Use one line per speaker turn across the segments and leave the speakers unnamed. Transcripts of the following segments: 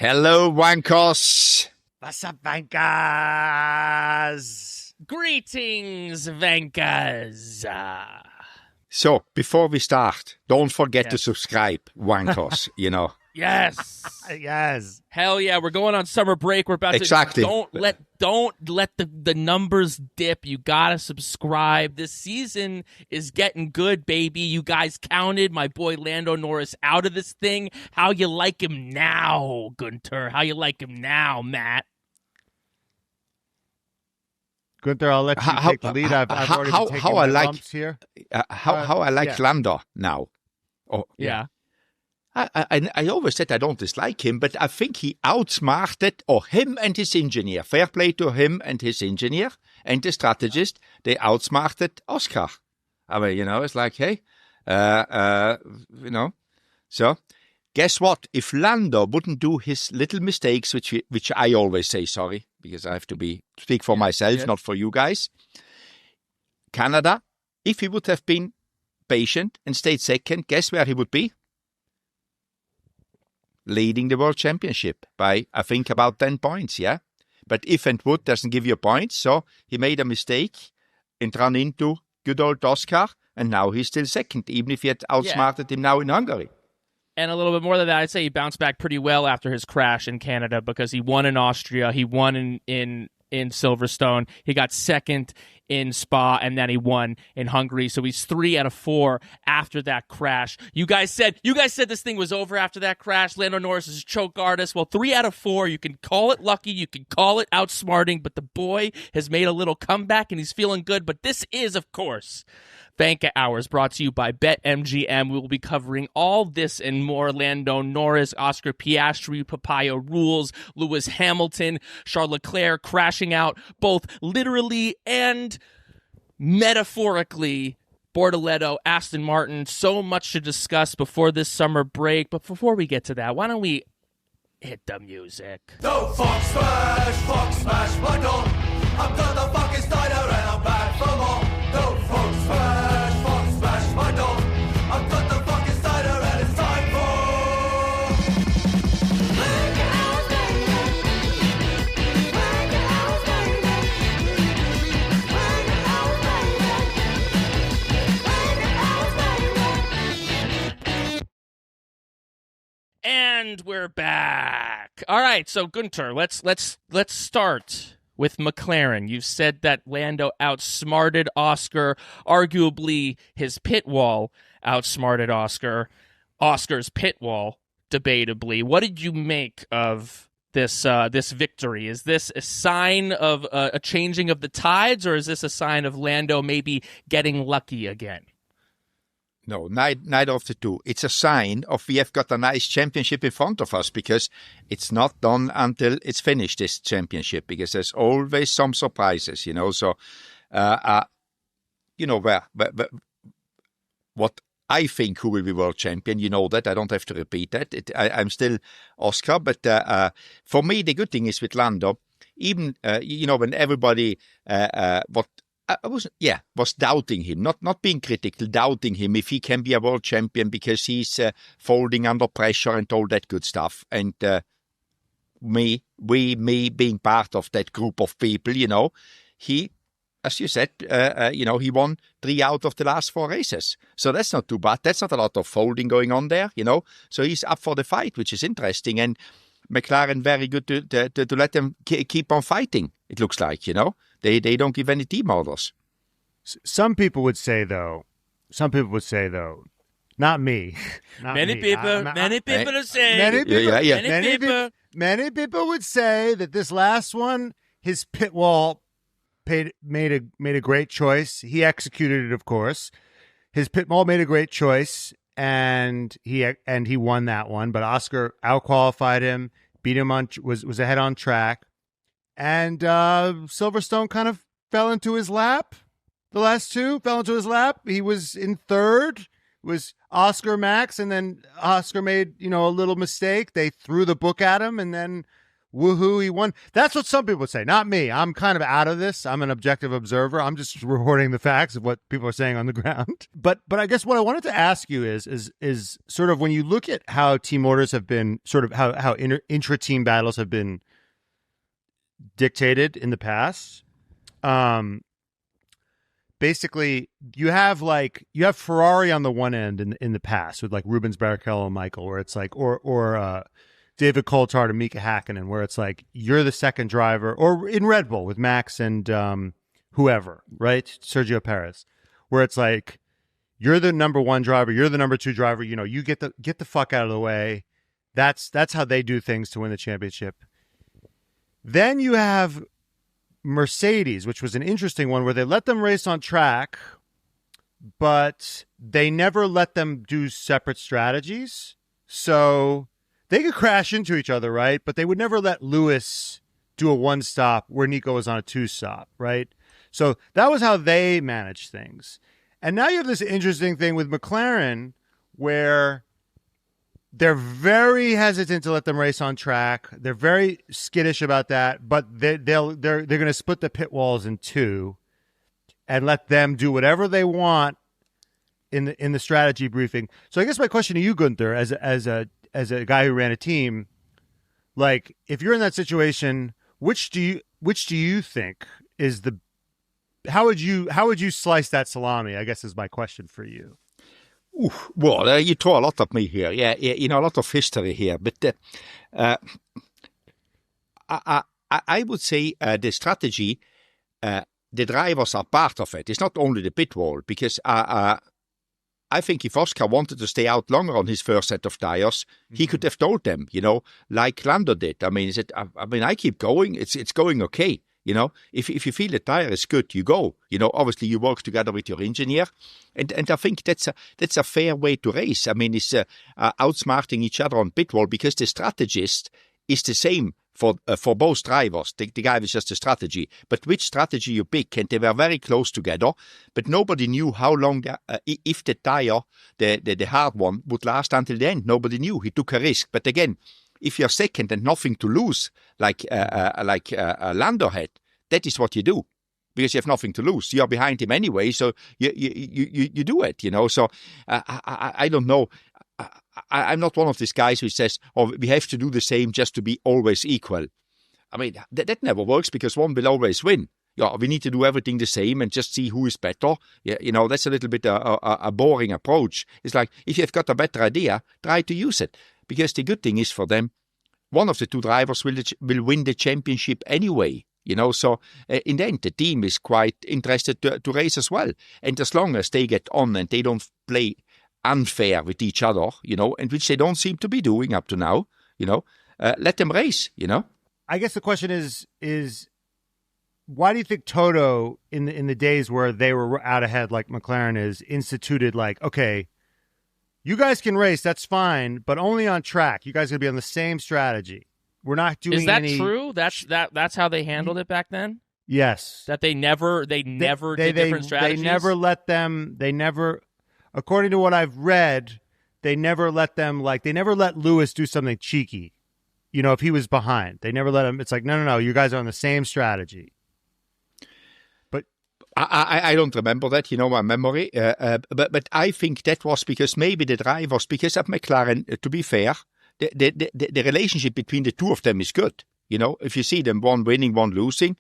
Hello, Wankers.
What's up, Vankahs?
Greetings, Vankahs.
So, before we start, don't forget to subscribe, Wankers,
Yes.
Yes.
Hell yeah, we're going on summer break. We're about
Exactly.
to don't let the numbers dip. You gotta subscribe. This season is getting good, baby. You guys counted my boy Lando Norris out of this thing. How you like him now, Guenther? How you like him now, Matt?
Guenther, I'll let you take the lead. I've already been taking my bumps here.
How I like Lando now. Oh,
Yeah.
I always said I don't dislike him, but I think he outsmarted him and his engineer. Fair play to him and his engineer and the strategist. They outsmarted Oscar. I mean, it's like, hey, So, guess what? If Lando wouldn't do his little mistakes, which I always say sorry, because I have to speak for myself, not for you guys. Canada, if he would have been patient and stayed second, guess where he would be? Leading the World Championship by, I think, about 10 points, yeah? But if and would doesn't give you points, so he made a mistake and ran into good old Oscar, and now he's still second, even if he had outsmarted him now in Hungary.
And a little bit more than that, I'd say he bounced back pretty well after his crash in Canada because he won in Austria, he won in Silverstone, he got second in Spa, and then he won in Hungary. So he's 3 out of 4 after that crash. You guys said this thing was over after that crash. Lando Norris is a choke artist. Well, 3 out of 4, you can call it lucky, you can call it outsmarting, but the boy has made a little comeback and he's feeling good. But this is, of course, Vankah Hours, brought to you by BetMGM. We will be covering all this and more. Lando Norris, Oscar Piastri, Papaya Rules, Lewis Hamilton, Charles Leclerc crashing out, both literally and metaphorically. Bortoleto, Aston Martin, so much to discuss before this summer break. But before we get to that, why don't we hit the music?
No fuck smash, my dog. I've got the fucking Steiner and I'm back for more. No fuck smash, my dog. I've got the fucking Steiner and it's time for
And we're back. All right, so Guenther, let's start with McLaren. You've said that Lando outsmarted Oscar. Arguably, his pit wall outsmarted Oscar. Oscar's pit wall, debatably. What did you make of this victory? Is this a sign of a changing of the tides, or is this a sign of Lando maybe getting lucky again?
No, neither of the two. It's a sign of we have got a nice championship in front of us, because it's not done until it's finished, this championship, because there's always some surprises, So, what I think who will be world champion, you know that. I don't have to repeat that. I'm still Oscar, but for me, the good thing is with Lando, even, when everybody, was doubting him, not being critical, doubting him if he can be a world champion because he's folding under pressure and all that good stuff. And me being part of that group of people, he, as you said, he won 3 out of the last 4 races. So that's not too bad. That's not a lot of folding going on there, So he's up for the fight, which is interesting. And McLaren very good to let them keep on fighting, it looks like, They don't give any team orders.
Some people would say, though, not me.
Many people are saying.
Many people would say that this last one, his pit wall made a great choice. He executed it, of course. His pit wall made a great choice, and he won that one. But Oscar outqualified him, beat him was ahead on track. And Silverstone kind of fell into his lap. The last 2 fell into his lap. He was in third. It was Oscar, Max, and then Oscar made, a little mistake. They threw the book at him, and then woohoo, he won. That's what some people say, not me. I'm kind of out of this. I'm an objective observer. I'm just reporting the facts of what people are saying on the ground. But I guess what I wanted to ask you is sort of when you look at how team orders have been, sort of how intra-team battles have been dictated in the past. Basically, you have Ferrari on the one end in the past with like Rubens Barrichello and Michael, where it's like, or David Coulthard and Mika Hakkinen, where it's like you're the second driver, or in Red Bull with Max and whoever, right? Sergio Perez, where it's like you're the number one driver, you're the number two driver. You know, you get the fuck out of the way. That's how they do things to win the championship. Then you have Mercedes, which was an interesting one, where they let them race on track, but they never let them do separate strategies. So they could crash into each other, right? But they would never let Lewis do a one stop where Nico was on a two stop, right? So that was how they managed things. And now you have this interesting thing with McLaren where they're very hesitant to let them race on track. They're very skittish about that, but they're going to split the pit walls in two and let them do whatever they want in the strategy briefing. So I guess my question to you, Guenther, as a guy who ran a team, like if you're in that situation, which do you think is the how would you slice that salami? I guess is my question for you.
Well, you throw a lot at me here. Yeah, you know, a lot of history here. But I would say the strategy, the drivers are part of it. It's not only the pit wall, because I think if Oscar wanted to stay out longer on his first set of tires, he could have told them, you know, like Lando did. I mean, he said, I keep going. It's going okay. You know, if you feel the tire is good, you go. You know, obviously you work together with your engineer, and I think that's a fair way to race. I mean, it's outsmarting each other on pit wall, because the strategist is the same for both drivers. The guy was just a strategy, but which strategy you pick, and they were very close together. But nobody knew how long if the tire, the hard one, would last until the end. Nobody knew. He took a risk, but again, if you're second and nothing to lose, like Lando had, that is what you do, because you have nothing to lose. You're behind him anyway, so you do it, you know. So I don't know. I'm not one of these guys who says, "Oh, we have to do the same just to be always equal." I mean, that never works, because one will always win. Yeah, we need to do everything the same and just see who is better. Yeah, you know, that's a little bit a boring approach. It's like, if you've got a better idea, try to use it. Because the good thing is for them, one of the two drivers will win the championship anyway. You know, so in the end, the team is quite interested to race as well. And as long as they get on and they don't play unfair with each other, you know, and which they don't seem to be doing up to now, you know, let them race, you know.
I guess the question is why do you think Toto, in the days where they were out ahead, like McLaren is, instituted like, okay, you guys can race, that's fine, but only on track. You guys are going to be on the same strategy. We're not doing
Is that
any...
true? That's how they handled it back then?
Yes.
That they never did different strategies?
They never let them, according to what I've read, they never let Lewis do something cheeky. You know, if he was behind. They never let him, it's like, no, you guys are on the same strategy.
I don't remember that, you know, my memory. But I think that was because maybe the drivers, because at McLaren, to be fair, the relationship between the two of them is good. You know, if you see them one winning, one losing,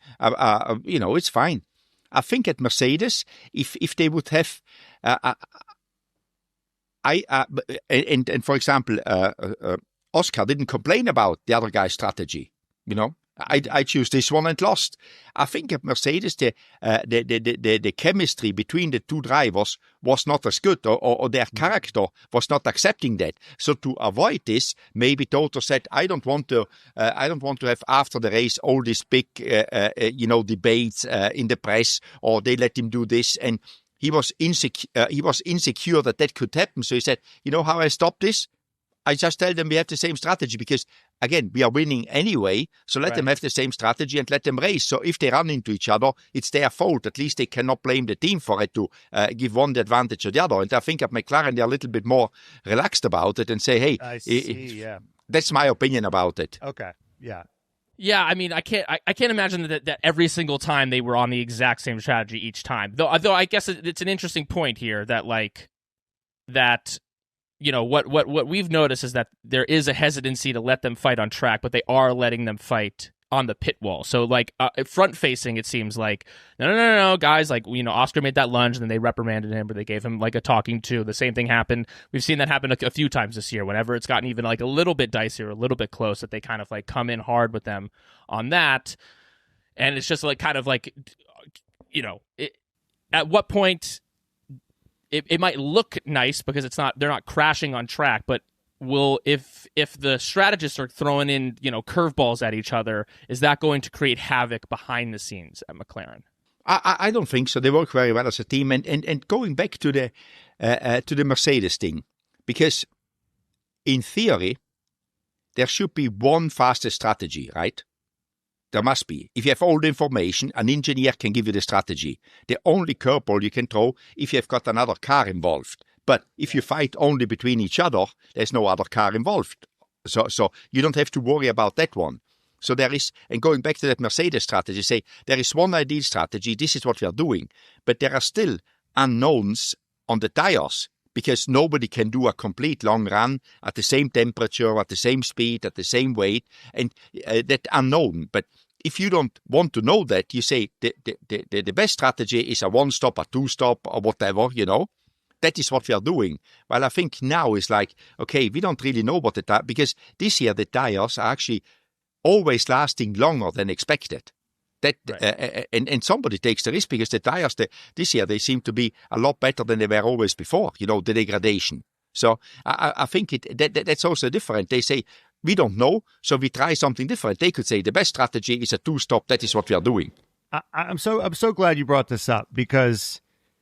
you know, it's fine. I think at Mercedes, if they would have, and for example, Oscar didn't complain about the other guy's strategy, you know. I choose this one and lost. I think at Mercedes the chemistry between the two drivers was not as good, or their character was not accepting that. So to avoid this, maybe Toto said, I don't want to have after the race all these big debates in the press, or they let him do this, and he was insecure that could happen. So he said, you know how I stop this? I just tell them we have the same strategy, because, again, we are winning anyway, so let them have the same strategy and let them race. So if they run into each other, it's their fault. At least they cannot blame the team for it to give one the advantage or the other. And I think at McLaren, they're a little bit more relaxed about it and say, hey,
I see, yeah.
That's my opinion about it.
Okay, yeah.
Yeah, I mean, I can't imagine that every single time they were on the exact same strategy each time. Though I guess it's an interesting point here that what we've noticed is that there is a hesitancy to let them fight on track, but they are letting them fight on the pit wall. So front facing, it seems like no, guys, Oscar made that lunge and then they reprimanded him, or they gave him a talking to. The same thing happened. We've seen that happen a few times this year. Whenever it's gotten even a little bit dicey or a little bit close, that they kind of come in hard with them on that. And it's just at what point it might look nice because they're not crashing on track, but if the strategists are throwing in curveballs at each other, is that going to create havoc behind the scenes at McLaren?
I don't think so. They work very well as a team, and going back to the Mercedes thing, because in theory there should be one fastest strategy, right? There must be. If you have all the information, an engineer can give you the strategy. The only curveball you can throw if you have got another car involved. But if you fight only between each other, there's no other car involved. So you don't have to worry about that one. So there is, and going back to that Mercedes strategy, say there is one ideal strategy, this is what we are doing. But there are still unknowns on the tires because nobody can do a complete long run at the same temperature, at the same speed, at the same weight, and that unknown. But if you don't want to know that, you say the best strategy is a one-stop, a two-stop, or whatever, That is what we are doing. Well, I think now is okay, we don't really know what because this year the tires are actually always lasting longer than expected. That right. And somebody takes the risk because the tires this year they seem to be a lot better than they were always before. The degradation. So I think that's also different. They say we don't know, so we try something different. They could say the best strategy is a two-stop. That is what we are doing.
I'm so glad you brought this up because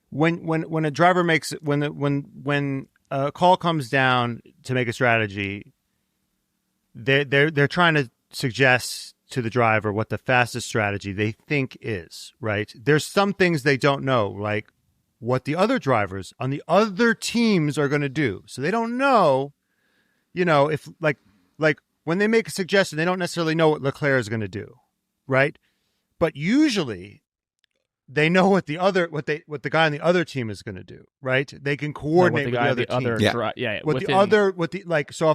when a driver makes when a call comes down to make a strategy, they're trying to suggest to the driver what the fastest strategy they think is, right? There's some things they don't know, like what the other drivers on the other teams are going to do. So they don't know, if like when they make a suggestion, they don't necessarily know what Leclerc is going to do, right? But usually they know what the guy on the other team is going to do, right? They can coordinate with the other team. So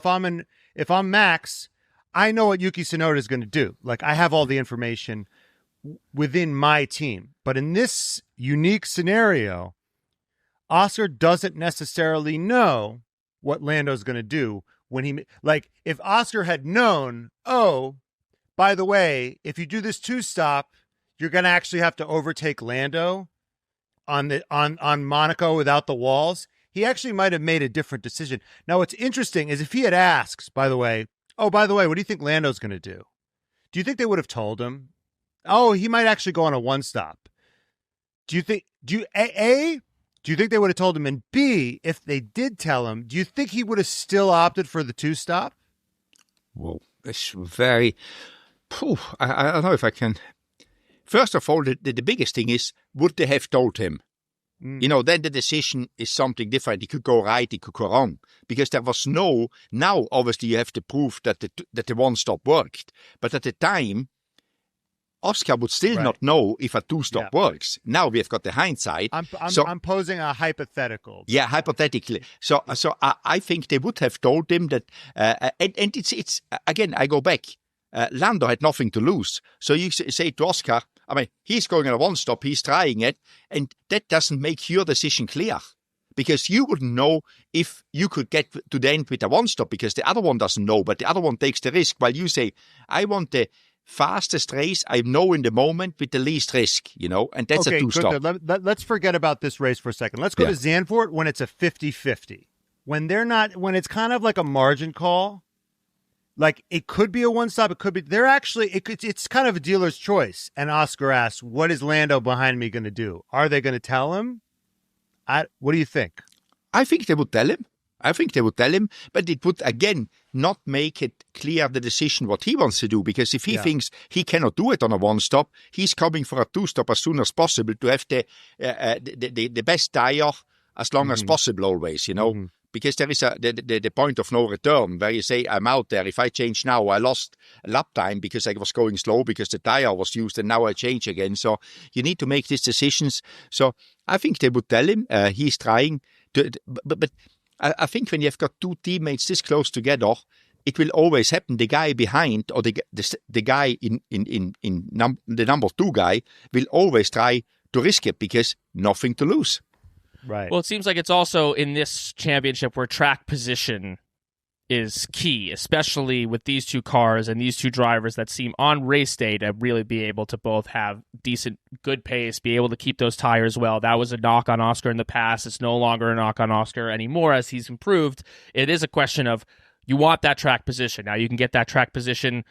if I'm Max, I know what Yuki Tsunoda is going to do. I have all the information within my team. But in this unique scenario, Oscar doesn't necessarily know what Lando's going to do when if Oscar had known, oh, by the way, if you do this two-stop, you're going to actually have to overtake Lando on Monaco without the walls, he actually might have made a different decision. Now, what's interesting is if he had asked, by the way, what do you think Lando's going to do? Do you think they would have told him? Oh, he might actually go on a one-stop. Do you think they would have told him? And B, if they did tell him, do you think he would have still opted for the two-stop?
Well, it's very... I don't know if I can... First of all, the biggest thing is, would they have told him? Then the decision is something different. It could go right, it could go wrong. Because there was now obviously you have to prove that the one-stop worked. But at the time, Oscar would still not know if a two-stop works. Now we have got the hindsight.
I'm posing a hypothetical.
Yeah, hypothetically. So I think they would have told him that, and it's again, I go back. Lando had nothing to lose. So you say to Oscar, he's going on a one-stop, he's trying it, and that doesn't make your decision clear. Because you wouldn't know if you could get to the end with a one-stop, because the other one doesn't know, but the other one takes the risk. While you say, I want the fastest race I know in the moment with the least risk, and that's a two-stop.
Let's forget about this race for a second. Let's go to Zandvoort when it's a 50-50. When it's kind of like a margin call. It could be a one-stop. It could be. They're actually. It's kind of a dealer's choice. And Oscar asks, "What is Lando behind me going to do? Are they going to tell him? What do you think?"
I think they would tell him. But it would again not make it clear the decision what he wants to do. Because if he thinks he cannot do it on a one-stop, he's coming for a two-stop as soon as possible to have the best tire as long as possible. Always, because there is the point of no return where you say, I'm out there. If I change now, I lost lap time because I was going slow because the tire was used and now I change again. So you need to make these decisions. So I think they would tell him he's trying to, but I think when you've got two teammates this close together, it will always happen. The guy behind or the guy in the number 2 guy will always try to risk it because nothing to lose.
Right.
Well, it seems like it's also in this championship where track position is key, especially with these two cars and these two drivers that seem on race day to really be able to both have decent, good pace, be able to keep those tires well. That was a knock on Oscar in the past. It's no longer a knock on Oscar anymore as he's improved. It is a question of you want that track position. Now, you can get that track position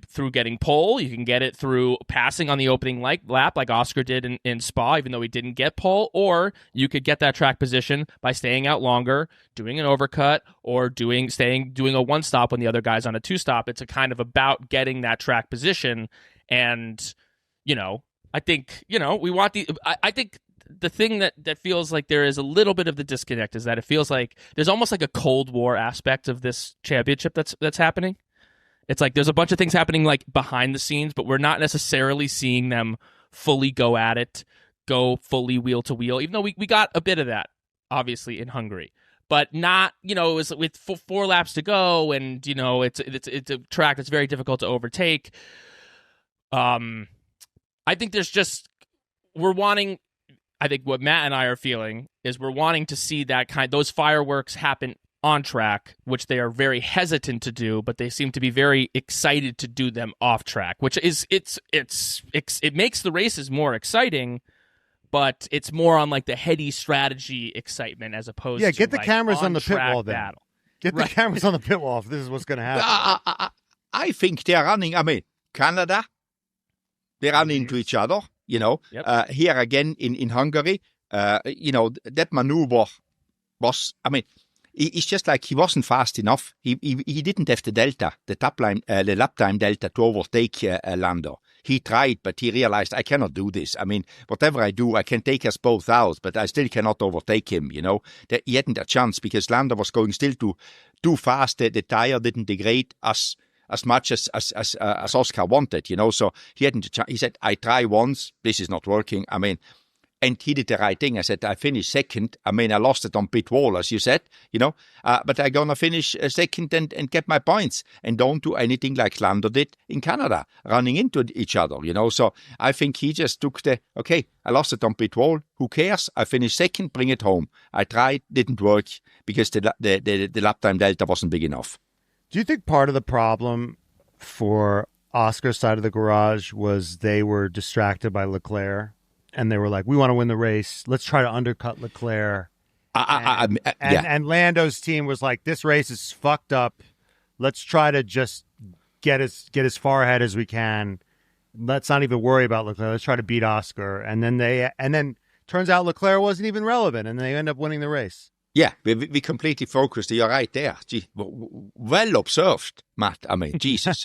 through getting pole. You can get it through passing on the opening lap like Oscar did in Spa, even though he didn't get pole. Or you could get that track position by staying out longer, doing an overcut, or doing a one-stop when the other guy's on a two-stop. It's a kind of about getting that track position. And, I think, we want I think the thing that feels like there is a little bit of the disconnect is that it feels like there's almost like a Cold War aspect of this championship that's happening. It's like there's a bunch of things happening like behind the scenes, but we're not necessarily seeing them fully go at it, go fully wheel to wheel, even though we got a bit of that, obviously, in Hungary. But not, it was with 4 laps to go, and, it's a track that's very difficult to overtake. I think I think what Matt and I are feeling is we're wanting to see those fireworks happen on track, which they are very hesitant to do, but they seem to be very excited to do them off track, which is it makes the races more exciting, but it's more on like the heady strategy excitement as opposed to
get the cameras on the pit wall then.
Battle.
Get the cameras on the pit wall if this is what's going to happen.
I think they're running. I mean, Canada, they run into each other.
Yep.
Here again in Hungary, that maneuver was. I mean. It's just like he wasn't fast enough. He didn't have the delta, the lap time delta to overtake Lando. He tried, but he realized, I cannot do this. I mean, whatever I do, I can take us both out, but I still cannot overtake him, That he hadn't a chance because Lando was going still too fast. The tire didn't degrade as much as Oscar wanted, So he hadn't a chance. He said, I try once, this is not working. I mean, and he did the right thing. I said, I finished second. I mean, I lost it on pit wall, as you said, but I'm going to finish second and get my points and don't do anything like Lando did in Canada, running into each other, So I think he just took I lost it on pit wall. Who cares? I finished second, bring it home. I tried, didn't work because the lap time delta wasn't big enough.
Do you think part of the problem for Oscar's side of the garage was they were distracted by Leclerc? And they were like, we want to win the race. Let's try to undercut Leclerc. And Lando's team was like, this race is fucked up. Let's try to just get as far ahead as we can. Let's not even worry about Leclerc. Let's try to beat Oscar. And then turns out Leclerc wasn't even relevant, and they end up winning the race.
Yeah, we completely focused. You're right there. Gee, well observed, Matt. I mean, Jesus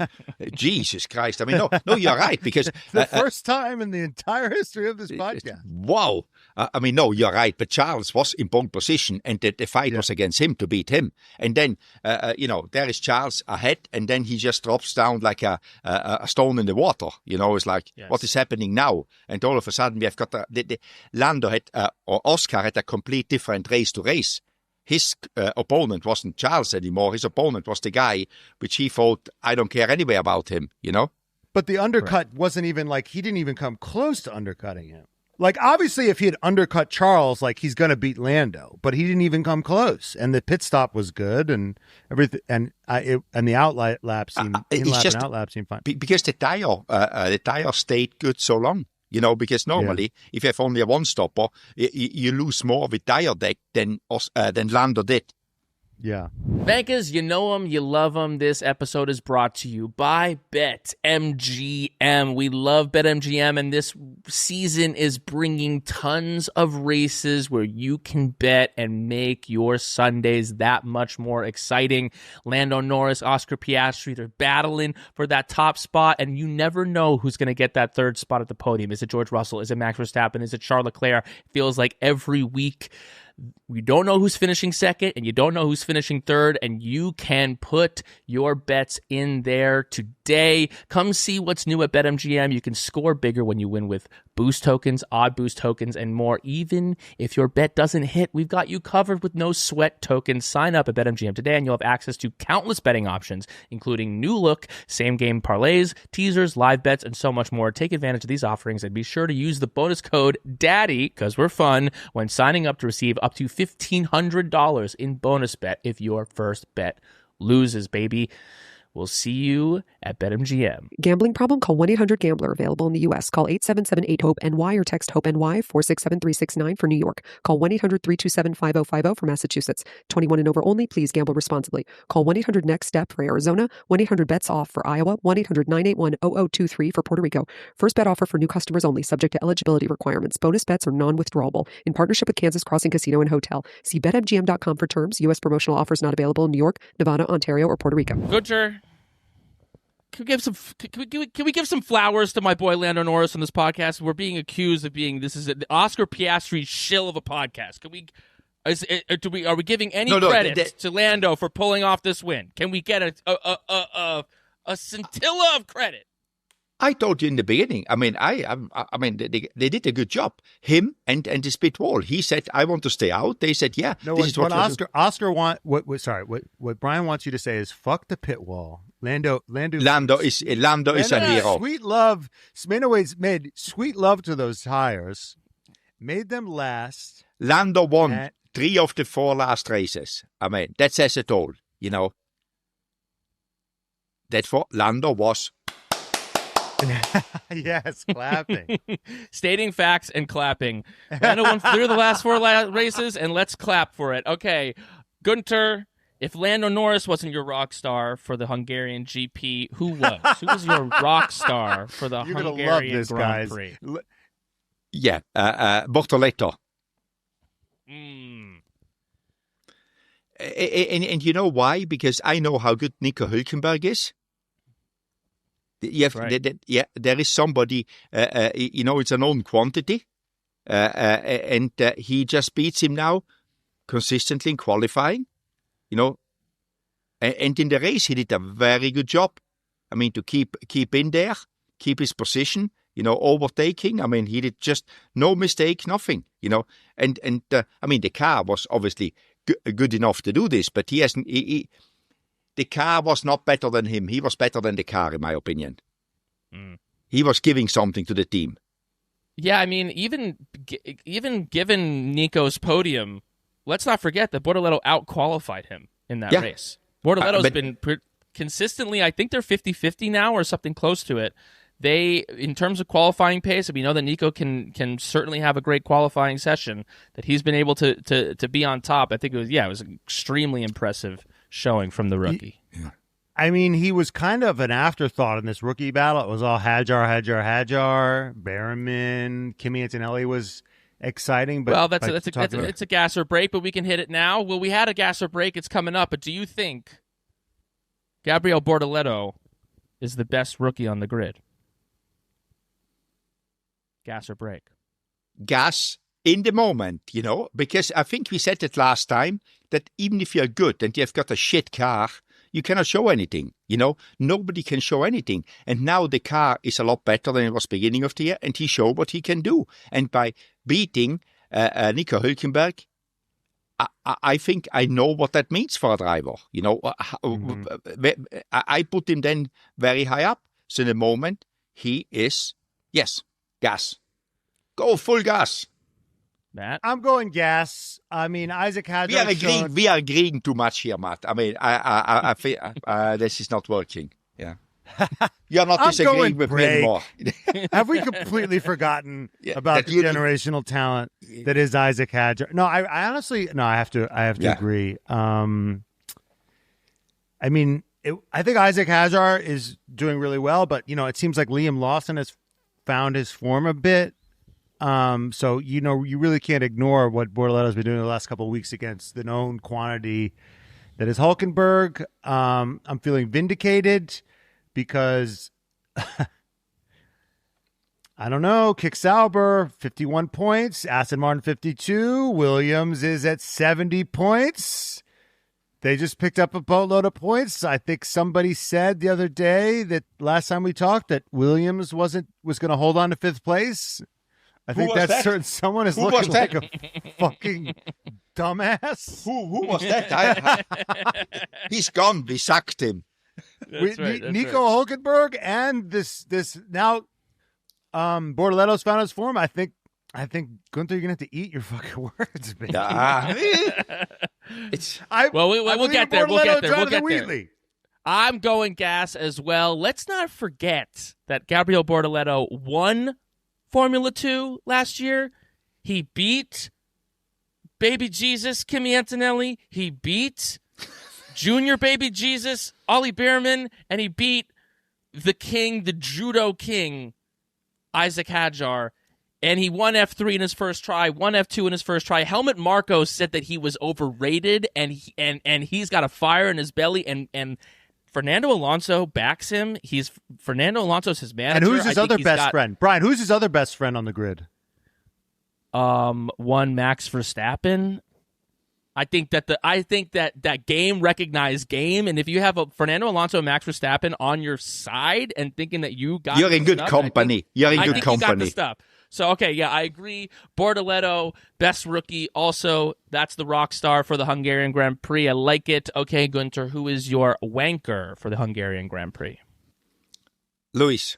Christ. I mean, no, you're right because
the first time in the entire history of this podcast.
Wow. I mean, no, you're right. But Charles was in pole position, and the fight was against him to beat him. And then, there is Charles ahead, and then he just drops down like a stone in the water. It's like, What is happening now? And all of a sudden, we have got the Lando or Oscar had a complete different race to race. His opponent wasn't Charles anymore. His opponent was the guy which he thought, I don't care anyway about him,
But the undercut wasn't even like, he didn't even come close to undercutting him. Like, obviously, if he had undercut Charles, like, he's going to beat Lando, but he didn't even come close. And the pit stop was good, and everything, and the outlet lap seemed out lap seemed fine
because the tire stayed good so long. Because normally, if you have only a one-stopper, you lose more with tire deck than Lando did.
Yeah.
Vankahs, you know them, you love them. This episode is brought to you by BetMGM. We love BetMGM, and this season is bringing tons of races where you can bet and make your Sundays that much more exciting. Lando Norris, Oscar Piastri, they're battling for that top spot, and you never know who's going to get that third spot at the podium. Is it George Russell? Is it Max Verstappen? Is it Charles Leclerc? It feels like every week We don't know who's finishing second, and you don't know who's finishing third, and you can put your bets in there today. Come see what's new at BetMGM. You can score bigger when you win with boost tokens, odd boost tokens, and more. Even if your bet doesn't hit, we've got you covered with no sweat tokens. Sign up at BetMGM today, and you'll have access to countless betting options, including new look, same-game parlays, teasers, live bets, and so much more. Take advantage of these offerings, and be sure to use the bonus code DADDY, because we're fun, when signing up to receive up to $1,500 in bonus bet if your first bet loses, baby. We'll see you at BetMGM.
Gambling problem? Call 1-800-GAMBLER. Available in the U.S. Call 877-8-HOPE-NY or text HOPE-NY 467-369 for New York. Call 1-800-327-5050 for Massachusetts. 21 and over only. Please gamble responsibly. Call 1-800-NEXT-STEP for Arizona. 1-800-BETS-OFF for Iowa. 1-800-981-0023 for Puerto Rico. First bet offer for new customers only. Subject to eligibility requirements. Bonus bets are non-withdrawable. In partnership with Kansas Crossing Casino and Hotel. See BetMGM.com for terms. U.S. promotional offers not available in New York, Nevada, Ontario, or Puerto Rico.
Guenther, can we give some flowers to my boy Lando Norris on this podcast? We're being accused of being the Oscar Piastri shill of a podcast. Are we giving any credit to Lando for pulling off this win? Can we get a scintilla of credit?
I told you in the beginning. I mean, they did a good job. Him and his pit wall. He said, "I want to stay out." They said, "Yeah."
No,
this is what
Oscar what Brian wants you to say is fuck the pit wall. Lando is
a hero.
Sweet love. Made sweet love to those tires. Made them last.
Lando won 3 of the 4 last races. I mean, that says it all. You know. Therefore, Lando was.
Yes, clapping.
Stating facts and clapping. Lando won through the last 4 races, and let's clap for it. Okay, Guenther, if Lando Norris wasn't your rock star for the Hungarian GP, who was? Who was your rock star for the
You're
Hungarian
love this,
Grand
guys.
Prix?
Yeah, Bortoleto. And you know why? Because I know how good Nico Hülkenberg is. There is somebody, it's a known quantity, and he just beats him now consistently in qualifying, and in the race he did a very good job. I mean, to keep in there, keep his position, overtaking. I mean, he did just no mistake, nothing, and I mean, the car was obviously good enough to do this, but he hasn't. The car was not better than him. He was better than the car, in my opinion. He was giving something to the team.
Yeah, I mean, even given Nico's podium, let's not forget that Bortoleto out-qualified him in that race. Bortoleto's been consistently, I think they're 50-50 now or something close to it. They, in terms of qualifying pace, we know that Nico can certainly have a great qualifying session, that he's been able to be on top. I think it was an extremely impressive showing from the rookie.
I mean, he was kind of an afterthought in this rookie battle. It was all Hadjar, Berriman, Kimi Antonelli was exciting. But
it's a gas or break, but we can hit it now. Well, we had a gas or break. It's coming up. But do you think Gabriel Bortoleto is the best rookie on the grid? Gas or break?
Gas in the moment, because I think we said it last time that even if you're good and you've got a shit car, you cannot show anything. Nobody can show anything. And now the car is a lot better than it was beginning of the year, and he showed what he can do. And by beating Nico Hülkenberg, I think I know what that means for a driver. I put him then very high up. So in the moment, he is, gas. Go full gas.
Matt?
I'm going gas. I mean, Isaac Hadjar.
We are agreeing too much here, Matt. I mean, I feel this is not working. Yeah. You're not disagreeing with me anymore.
Have we completely forgotten about the generational talent that is Isaac Hadjar? No, I honestly, I have to agree. I mean, I think Isaac Hadjar is doing really well, but, it seems like Liam Lawson has found his form a bit. So, you really can't ignore what Bortoleto's been doing the last couple of weeks against the known quantity that is Hülkenberg. I'm feeling vindicated because I don't know. Kick Sauber, 51 points. Aston Martin, 52. Williams is at 70 points. They just picked up a boatload of points. I think somebody said the other day that last time we talked that Williams was going to hold on to 5th place. I think that's certain. Someone is looking like a fucking dumbass.
Who was that? He's gone. We sacked him.
That's
Nico Hulkenberg and this now Bortoleto's found his form. I think Guenther, you're gonna have to eat your fucking words, baby.
We'll get there. We'll get there.
Wheatley.
I'm going gas as well. Let's not forget that Gabriel Bortoleto won Formula 2 last year. He beat Baby Jesus Kimi Antonelli. He beat Junior Baby Jesus Ollie Behrman, and he beat the king, the judo king, Isaac Hadjar. And he won F3 in his first try, won F2 in his first try. Helmut Marko said that he was overrated, and he's got a fire in his belly, and Fernando Alonso backs him. Fernando Alonso's his manager.
And who's his other best friend? Brian, who's his other best friend on the grid?
One Max Verstappen. I think that game recognized game, and if you have a Fernando Alonso and Max Verstappen on your side and thinking that you're in
good company. You're in good company.
You got the stuff. So, okay, yeah, I agree. Bortoleto, best rookie. Also, that's the Rockstar for the Hungarian Grand Prix. I like it. Okay, Guenther, who is your wanker for the Hungarian Grand Prix?
Luis.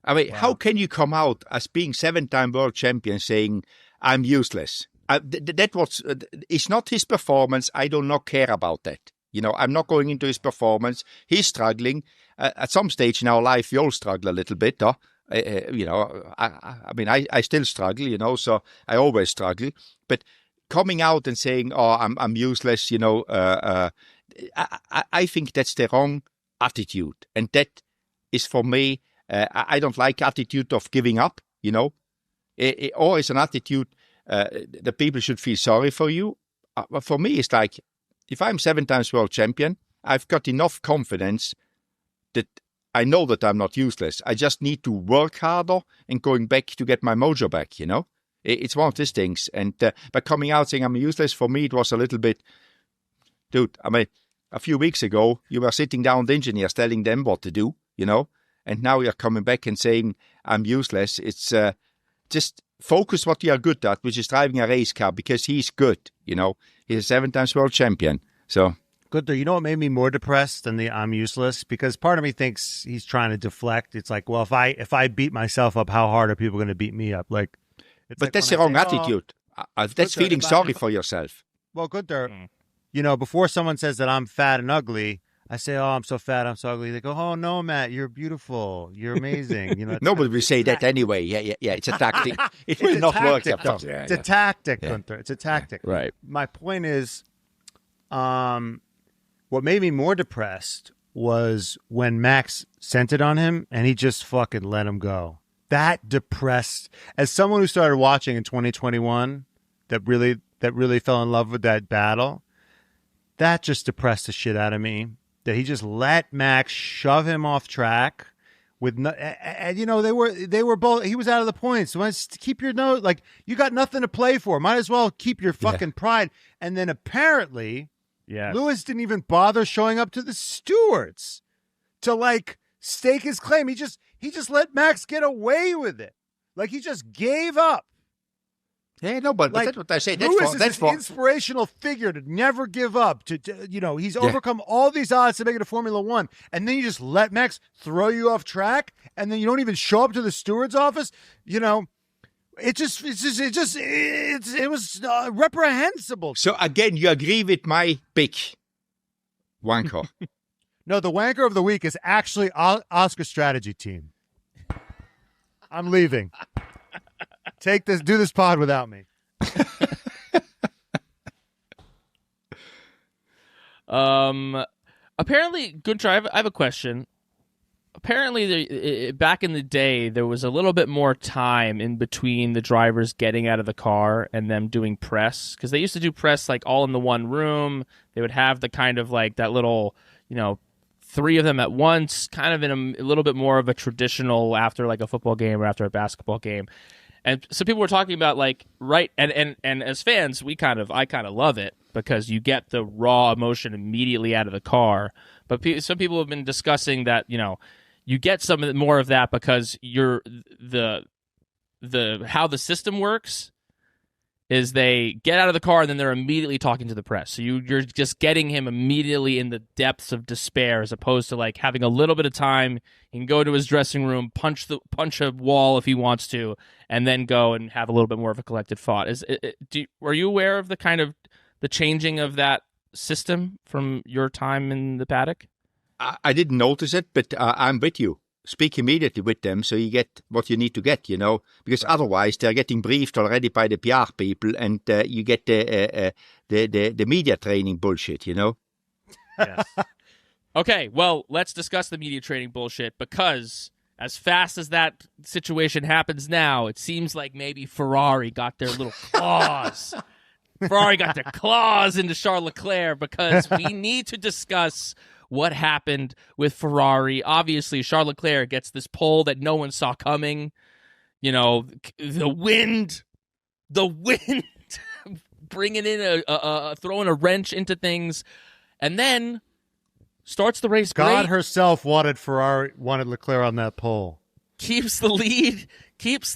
I mean, How can you come out as being 7-time world champion saying, I'm useless? It's not his performance. I do not care about that. I'm not going into his performance. He's struggling. At some stage in our life, we all struggle a little bit. I still struggle, so I always struggle. But coming out and saying, I'm useless, I think that's the wrong attitude. And that is for me, I don't like attitude of giving up, or it's an attitude that people should feel sorry for you. For me, it's like, if I'm 7 times world champion, I've got enough confidence that I know that I'm not useless. I just need to work harder and going back to get my mojo back, It's one of these things. And by coming out saying I'm useless, for me, it was a little bit, dude, I mean, a few weeks ago, you were sitting down with engineers telling them what to do, and now you're coming back and saying I'm useless. It's just focus what you are good at, which is driving a race car, because he's good, He's a 7 times world champion. So,
Guenther, you know what made me more depressed than the I'm useless? Because part of me thinks he's trying to deflect. It's like, well, if I beat myself up, how hard are people going to beat me up? But
that's the wrong attitude. That's feeling sorry for yourself.
Well, Guenther, before someone says that I'm fat and ugly, I say, oh, I'm so fat, I'm so ugly. They go, oh, no, Matt, you're beautiful. You're amazing.
Nobody will say that anyway. Yeah. It's a tactic. It will not work.
It's a tactic, Guenther. It's a tactic.
Yeah. Right.
My point is, what made me more depressed was when Max sent it on him and he just fucking let him go. That depressed. As someone who started watching in 2021, that really fell in love with that battle, that just depressed the shit out of me. That he just let Max shove him off track with they were both. He was out of the points. So keep your note. Like, you got nothing to play for. Might as well keep your fucking pride. And then apparently, Lewis didn't even bother showing up to the stewards to stake his claim. He just let Max get away with it. Like, he just gave up.
Yeah, no, but that's what I say.
Lewis is an inspirational figure to never give up. He's overcome all these odds to make it a Formula One, and then you just let Max throw you off track, and then you don't even show up to the steward's office. It was reprehensible.
So again, you agree with my pick, Wanker?
No, the wanker of the week is actually Oscar Strategy Team. I'm leaving. Do this pod without me.
Apparently, Guenther, I have a question. Apparently, back in the day, there was a little bit more time in between the drivers getting out of the car and them doing press, because they used to do press all in the one room. They would have the kind of that little, three of them at once, kind of in a little bit more of a traditional after like a football game or after a basketball game. And so people were talking about like, right, and as fans, I kind of love it because you get the raw emotion immediately out of the car. But some people have been discussing that, you get some more of that because you're the how the system works is they get out of the car and then they're immediately talking to the press. So you're just getting him immediately in the depths of despair, as opposed to like having a little bit of time. He can go to his dressing room, punch a wall if he wants to, and then go and have a little bit more of a collected thought. Are you aware of the changing of that system from your time in the paddock?
I didn't notice it, but I'm with you. Speak immediately with them so you get what you need to get, because otherwise they're getting briefed already by the PR people, and you get the media training bullshit,
Yes.
Okay, well, let's discuss the media training bullshit, because as fast as that situation happens now, it seems like maybe Ferrari got their little claws. Ferrari got their claws into Charles Leclerc, because we need to discuss what happened with Ferrari. Obviously, Charles Leclerc gets this pole that no one saw coming. The wind bringing in throwing a wrench into things, and then starts the race.
God herself wanted Leclerc on that pole.
Keeps the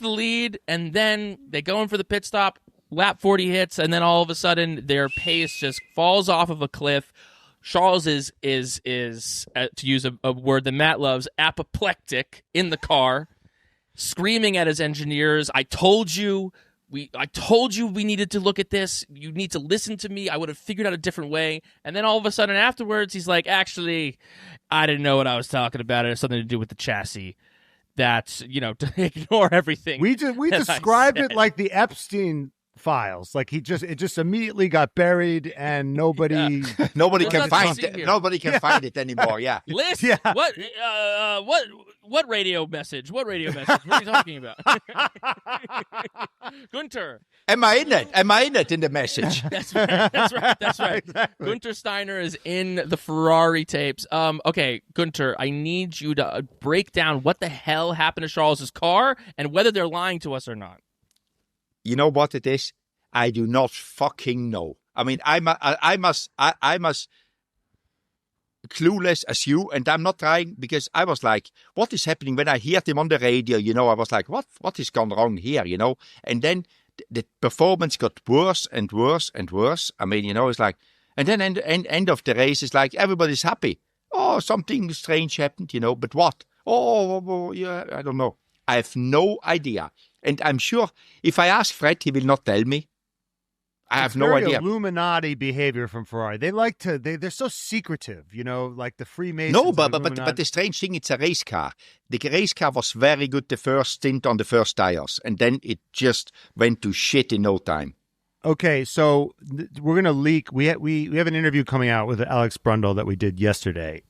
lead, and then they go in for the pit stop. Lap 40 hits, and then all of a sudden their pace just falls off of a cliff. Charles is to use a word that Matt loves, apoplectic in the car, screaming at his engineers, I told you we needed to look at this. You need to listen to me. I would have figured out a different way. And then all of a sudden afterwards, he's like, actually, I didn't know what I was talking about. It has something to do with the chassis. That's, to ignore everything.
We described it like the Epstein files. Like it just immediately got buried, and nobody
can find it anymore. Yeah.
List?
Yeah.
What radio message? What radio message? What are you talking about? Guenther.
Am I in it in the message?
That's right.
Exactly.
Guenther Steiner is in the Ferrari tapes. Okay, Guenther, I need you to break down what the hell happened to Charles's car and whether they're lying to us or not.
You know what it is? I do not fucking know. I mean, I'm as clueless as you, and I'm not trying, because I was like, what is happening? When I heard him on the radio, I was like, what is gone wrong here, And then the performance got worse and worse and worse. I mean, it's like, and then end of the race is like, everybody's happy. Oh, something strange happened, but what? Oh, yeah, I don't know. I have no idea. And I'm sure if I ask Fred, he will not tell me. I have no idea.
Illuminati behavior from Ferrari. They like to. They're so secretive, like the Freemasons.
No, but the strange thing, it's a race car. The race car was very good the first stint on the first tires, and then it just went to shit in no time.
Okay, so we're gonna leak. We have an interview coming out with Alex Brundle that we did yesterday.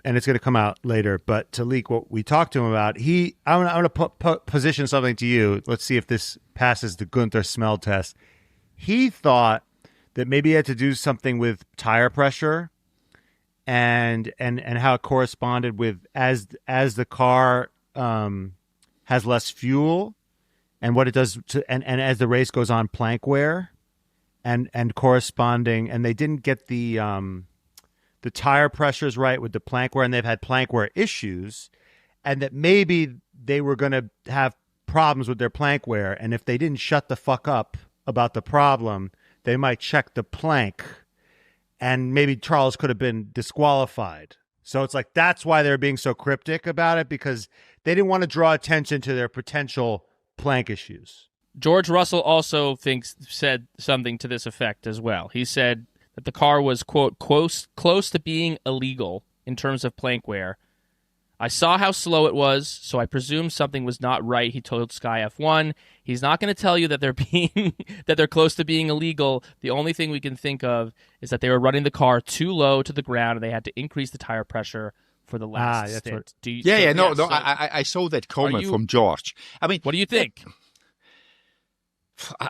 And it's going to come out later, but to leak what we talked to him about, I'm going to position something to you. Let's see if this passes the Guenther smell test. He thought that maybe he had to do something with tire pressure and how it corresponded with as the car has less fuel and what it does to, and as the race goes on, plank wear and corresponding, and they didn't get the tire pressures right with the plank wear, and they've had plank wear issues, and that maybe they were going to have problems with their plank wear, and if they didn't shut the fuck up about the problem, they might check the plank, and maybe Charles could have been disqualified. So it's like, that's why they're being so cryptic about it, because they didn't want to draw attention to their potential plank issues.
George Russell also said something to this effect as well. He said that the car was, quote, close to being illegal in terms of plank wear. I saw how slow it was, so I presumed something was not right, he told Sky F1. He's not going to tell you that they're close to being illegal. The only thing we can think of is that they were running the car too low to the ground, and they had to increase the tire pressure for the last stint.
I saw that comment from George. I mean,
what do you think?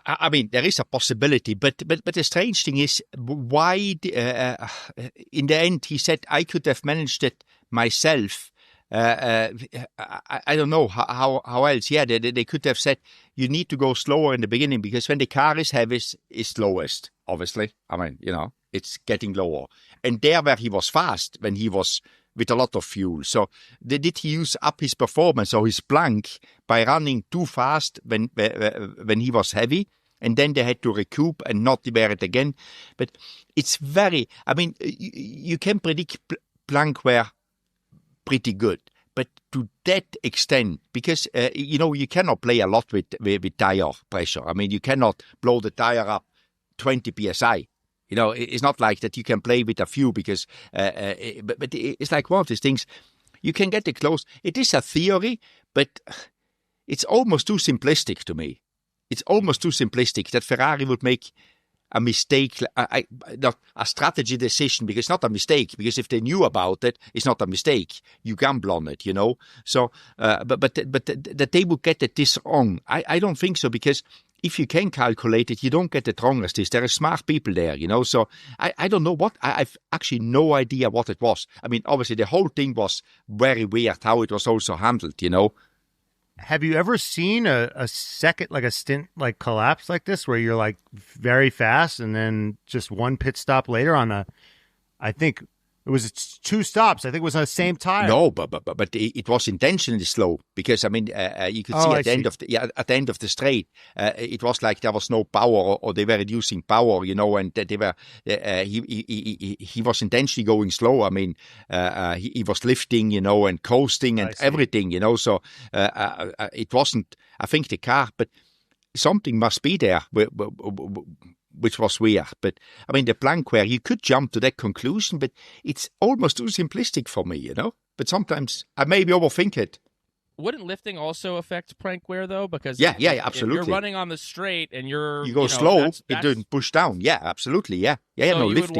I mean, there is a possibility, but the strange thing is, why? In the end, he said I could have managed it myself. I don't know how else. Yeah, they could have said you need to go slower in the beginning because when the car is heaviest, it's slowest. Obviously, I mean, it's getting lower. And there where he was fast when he was with a lot of fuel. So did he use up his performance or his plank by running too fast when he was heavy? And then they had to recoup and not wear it again. But it's very, I mean, you can predict plank wear pretty good. But to that extent, because, you cannot play a lot with tire pressure. I mean, you cannot blow the tire up 20 psi. It's not like that you can play with a few because, but it's like one of these things. You can get it close. It is a theory, but it's almost too simplistic to me. It's almost too simplistic that Ferrari would make a mistake, not a strategy decision, because it's not a mistake, because if they knew about it, it's not a mistake. You gamble on it, So, but that they would get it this wrong. I don't think so, because if you can calculate it, you don't get it wrong as this. There are smart people there, So I don't know what, I've actually no idea what it was. I mean, obviously the whole thing was very weird how it was also handled,
Have you ever seen a second, like a stint, like collapse like this, where you're like very fast and then just one pit stop later I think it was 2 stops. I think it was on the same tire.
No, but it was intentionally slow because I mean you could see at the end of the straight, it was like there was no power or they were reducing power, and that they were he was intentionally going slow. I mean he was lifting, and coasting and everything, So it wasn't. I think the car, but something must be there. Which was weird. But, I mean, the plank wear, you could jump to that conclusion, but it's almost too simplistic for me, But sometimes I maybe overthink it.
Wouldn't lifting also affect plank wear, though? Because
absolutely.
If you're running on the straight and you
go slow, it didn't push down. Yeah, absolutely, yeah.
So you
lifting.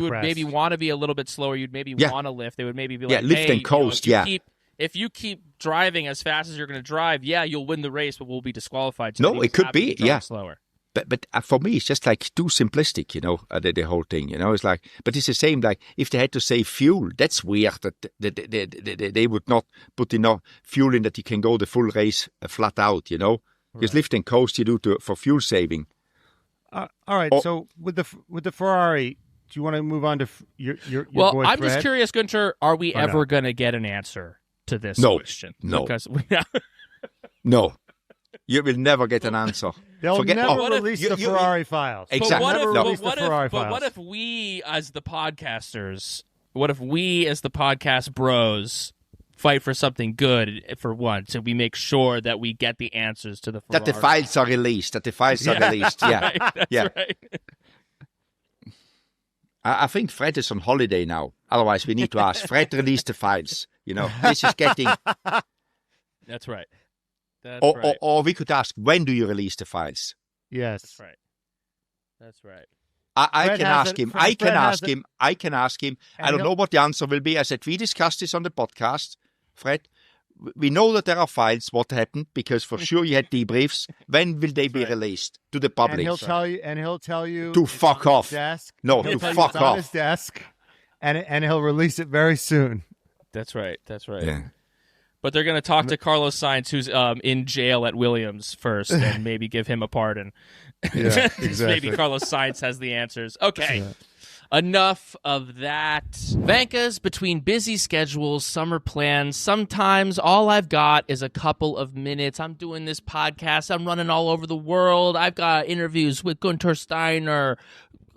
would maybe want to be a little bit slower. You'd maybe want to lift. They would maybe be like,
lift and coast,
if you keep driving as fast as you're going to drive, you'll win the race, but we'll be disqualified. So
no, it could be,
slower.
But for me, it's just like too simplistic, the whole thing, It's like, but it's the same, like if they had to save fuel, that's weird that they would not put enough fuel in that you can go the full race flat out, Because
Right.
lift and coast you do for fuel saving.
All right, so with the Ferrari, do you want to move on to your
well,
boy
I'm
Fred?
just curious, Guenther, are we ever going to get an answer to this question?
No.
Because
No. You will never get an answer.
They'll never release the Ferrari files.
Exactly.
But what if we, as the podcasters, as the podcast bros, fight for something good for once, and we make sure that we get the answers to the Ferrari?
That the files are released. Yeah.
That's right.
I think Fred is on holiday now. Otherwise, we need to ask. Fred, release the files. This is getting...
That's right.
Or we could ask, when do you release the files?
Yes.
That's right.
I can ask him. I can ask him. I don't know what the answer will be. I said, we discussed this on the podcast. Fred, we know that there are files, what happened, because for sure you had debriefs. When will they be released to the public?
And he'll tell you
to fuck off.
Desk.
No, to fuck off.
On his desk, and he'll release it very soon.
That's right.
Yeah.
But they're going to talk to Carlos Sainz, who's in jail at Williams first, and maybe give him a pardon.
Yeah, exactly.
Maybe Carlos Sainz has the answers. Okay, enough of that. Vankah's between busy schedules, summer plans. Sometimes all I've got is a couple of minutes. I'm doing this podcast. I'm running all over the world. I've got interviews with Guenther Steiner,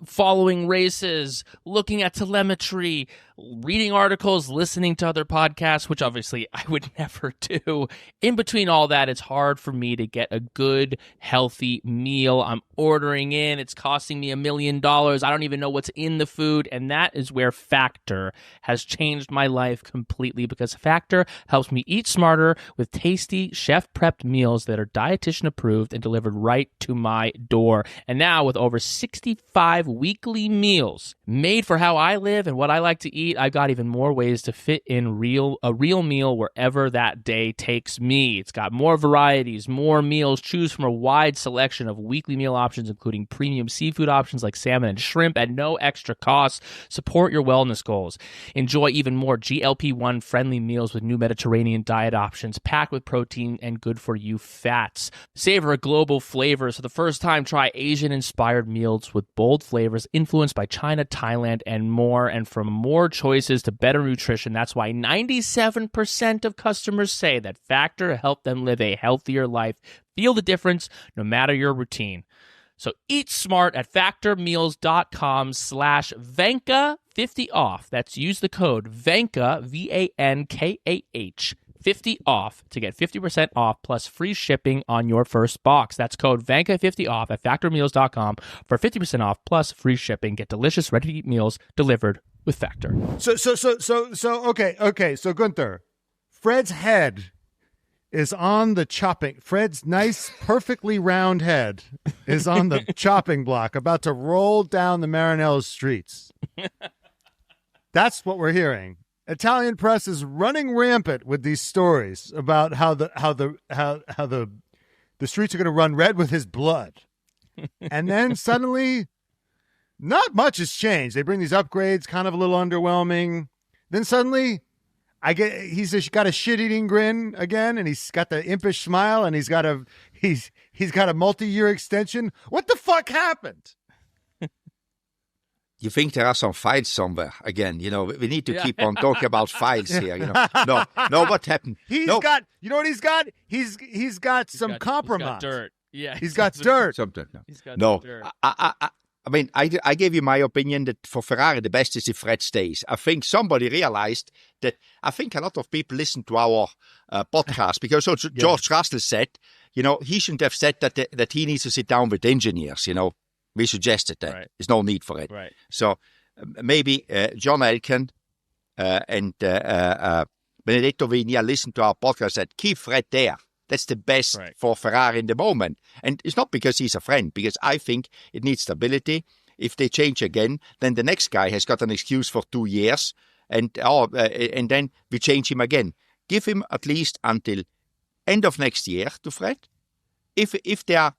following races, looking at telemetry, reading articles, listening to other podcasts, which obviously I would never do. In between all that, it's hard for me to get a good, healthy meal. I'm ordering in. It's costing me $1 million. I don't even know what's in the food. And that is where Factor has changed my life completely, because Factor helps me eat smarter with tasty, chef-prepped meals that are dietitian approved and delivered right to my door. And now with over 65 weekly meals made for how I live and what I like to eat, eat, I've got even more ways to fit in a real meal wherever that day takes me. It's got more varieties, more meals. Choose from a wide selection of weekly meal options, including premium seafood options like salmon and shrimp at no extra cost. Support your wellness goals. Enjoy even more GLP-1 friendly meals with new Mediterranean diet options packed with protein and good for you fats. Savor a global flavor. So the first time, try Asian-inspired meals with bold flavors influenced by China, Thailand, and more. And from more choices to better nutrition, that's why 97% of customers say that Factor helped them live a healthier life. Feel the difference no matter your routine. So eat smart at factormeals.com/Vankah 50 off. That's use the code Vankah, VANKAH, 50 off to get 50% off plus free shipping on your first box. That's code Vankah 50 off at factormeals.com for 50% off plus free shipping. Get delicious ready-to-eat meals delivered with Factor.
Okay. So Guenther, Fred's head is on the chopping. Fred's nice, perfectly round head is on the chopping block, about to roll down the Maranello streets. That's what we're hearing. Italian press is running rampant with these stories about how the streets are going to run red with his blood, and then suddenly, not much has changed. They bring these upgrades, kind of a little underwhelming. Then suddenly, he's got a shit-eating grin again, and he's got the impish smile, and he's got a multi-year extension. What the fuck happened?
You think there are some files somewhere again? You know, we need to keep on talking about files here. You know, no, what happened?
You know what he's got? He's got some compromise.
He's got dirt. Yeah,
he's got dirt.
Something.
He's got dirt.
I mean, I gave you my opinion that for Ferrari, the best is if Fred stays. I think somebody realized that. I think a lot of people listen to our podcast because also George Russell said, you know, he shouldn't have said that he needs to sit down with engineers, you know. We suggested that. Right. There's no need for it.
Right.
So maybe John Elkann and Benedetto Vigna listened to our podcast and said, keep Fred there. That's the best for Ferrari in the moment. And it's not because he's a friend, because I think it needs stability. If they change again, then the next guy has got an excuse for 2 years, and then we change him again. Give him at least until end of next year to Fred. If they are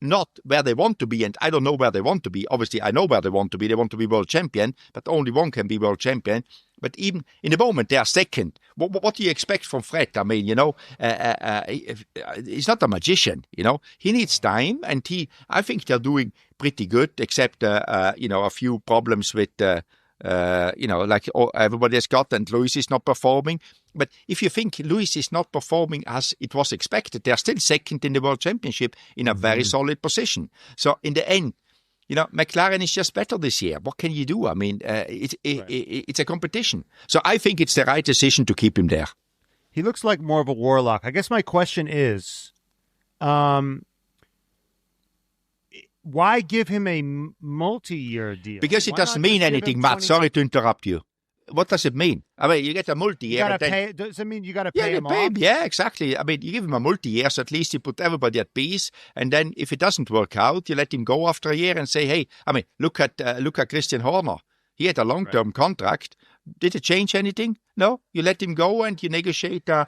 not where they want to be, and I don't know where they want to be. Obviously, I know where they want to be. They want to be world champion, but only one can be world champion. But even in the moment, they are second. What do you expect from Fred? I mean, you know, he's not a magician, you know. He needs time, and I think they're doing pretty good, except, you know, a few problems with, you know, like everybody has got, and Lewis is not performing. But if you think Lewis is not performing as it was expected, they're still second in the World Championship in a very solid position. So in the end, you know, McLaren is just better this year. What can you do? I mean, it's a competition. So I think it's the right decision to keep him there.
He looks like more of a warlock. I guess my question is, why give him a multi-year deal?
Because it doesn't mean anything, Matt. Sorry to interrupt you. What does it mean? I mean, you get a multi-year.
Does it mean you got to pay him off?
Yeah, exactly. I mean, you give him a multi-year, so at least you put everybody at peace. And then if it doesn't work out, you let him go after a year and say, hey, I mean, look at Christian Horner. He had a long-term contract. Did it change anything? No. You let him go and you negotiate a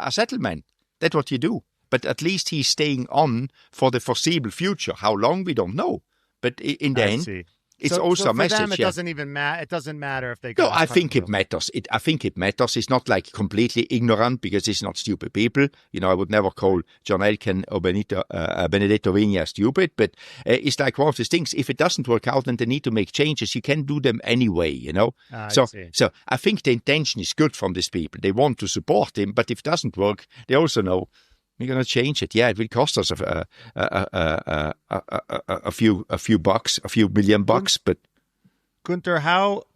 settlement. That's what you do. But at least he's staying on for the foreseeable future. How long, we don't know. But in the end, it's also a message.
For them, it doesn't even matter. It doesn't matter if they go.
No, I think it matters. I think it matters. It's not like completely ignorant because it's not stupid people. You know, I would never call John Elkann or Benedetto Vigna stupid, but it's like one of these things. If it doesn't work out and they need to make changes, you can do them anyway, you know. So I think the intention is good from these people. They want to support him, but if it doesn't work, they also know we're going to change it. Yeah, it will cost us a few bucks, a few $1 million, but
Guenther,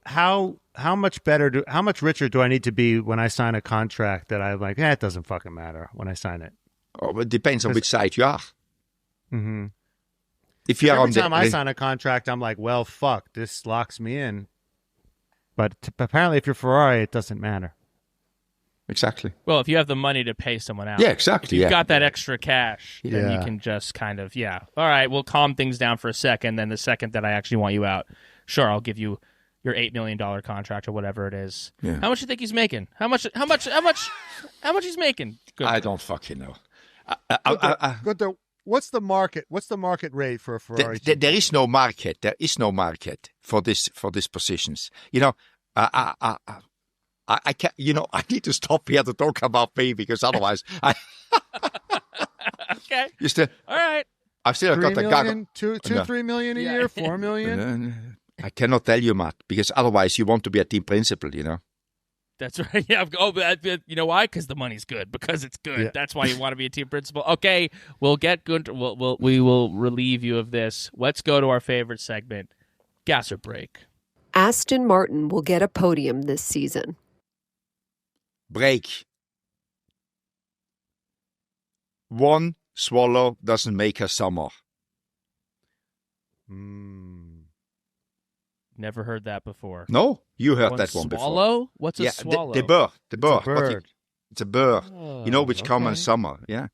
how much richer do I need to be when I sign a contract that I'm like, it doesn't fucking matter when I sign it?
Oh, it depends on which side you are.
Mm-hmm.
If you are
every time I sign a contract, I'm like, well, fuck, this locks me in. But apparently, if you're Ferrari, it doesn't matter.
Exactly.
Well, if you have the money to pay someone out.
Yeah, exactly.
If you've got that extra cash, then you can just kind of, all right, we'll calm things down for a second. Then the second that I actually want you out, sure, I'll give you, $8 million contract or whatever it is.
Yeah.
How much do you think he's making? How much he's making? Good.
I don't fucking know.
Guenther, what's the market? What's the market rate for a Ferrari?
There is no market. There is no market for these positions. I can't. I need to stop here to talk about me because otherwise,
Okay. All right.
I've still got
$3
a
million, $3 million a year, $4 million.
I cannot tell you, Matt, because otherwise you want to be a team principal.
That's right. Yeah. You know why? Because the money's good. Because it's good.
Yeah.
That's why you want to be a team principal. Okay. We'll get Guenther. We will relieve you of this. Let's go to our favorite segment, gas or break.
Aston Martin will get a podium this season.
Break. One swallow doesn't make a summer.
Never heard that before.
No, you heard that one before.
Swallow? What's a swallow?
The bird.
It's a bird.
It's a bird. Which come in summer. Yeah.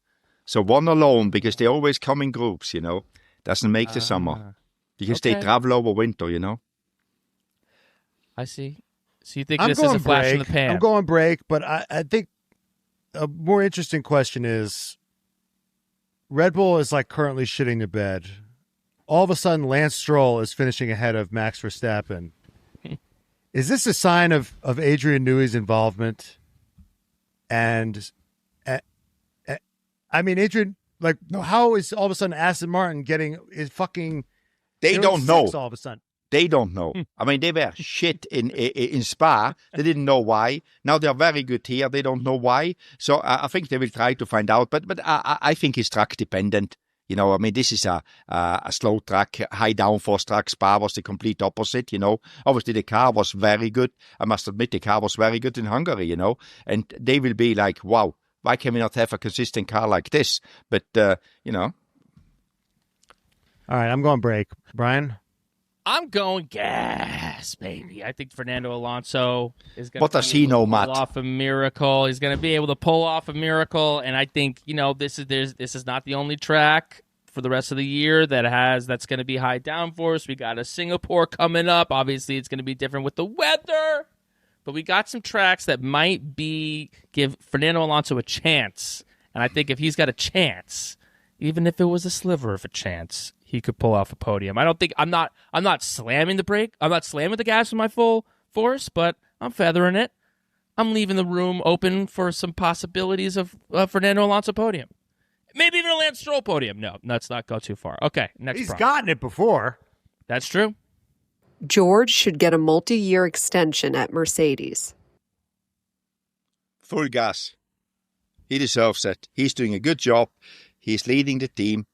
So one alone, because they always come in groups. Doesn't make the summer because they travel over winter.
I see. So you think this is a flash in the pan?
I'm going break, but I think a more interesting question is Red Bull is currently shitting the bed. All of a sudden, Lance Stroll is finishing ahead of Max Verstappen. Is this a sign of Adrian Newey's involvement? And Adrian, how is all of a sudden Aston Martin getting his fucking?
They don't know.
All of a sudden.
They don't know. They were shit in Spa. They didn't know why. Now they're very good here. They don't know why. So I think they will try to find out. But I think it's track dependent. This is a slow track, high downforce track. Spa was the complete opposite. Obviously the car was very good. I must admit the car was very good in Hungary. And they will be like, wow, why can we not have a consistent car like this? But
All right, I'm going break. Brian.
I'm going gas, baby. I think Fernando Alonso is going
What does he know, Matt?
Pull off a miracle. He's going to be able to pull off a miracle, and I think this is not the only track for the rest of the year that's going to be high downforce. We got a Singapore coming up. Obviously, it's going to be different with the weather, but we got some tracks that might give Fernando Alonso a chance, and I think if he's got a chance, even if it was a sliver of a chance, he could pull off a podium. I'm not slamming the brake. I'm not slamming the gas with my full force, but I'm feathering it. I'm leaving the room open for some possibilities of Fernando Alonso podium. Maybe even a Lance Stroll podium. No, let's not go too far. Okay, next
He's
problem.
gotten it before.
That's true.
George should get a multi-year extension at Mercedes.
Full gas. He deserves it. He's doing a good job. He's leading the team.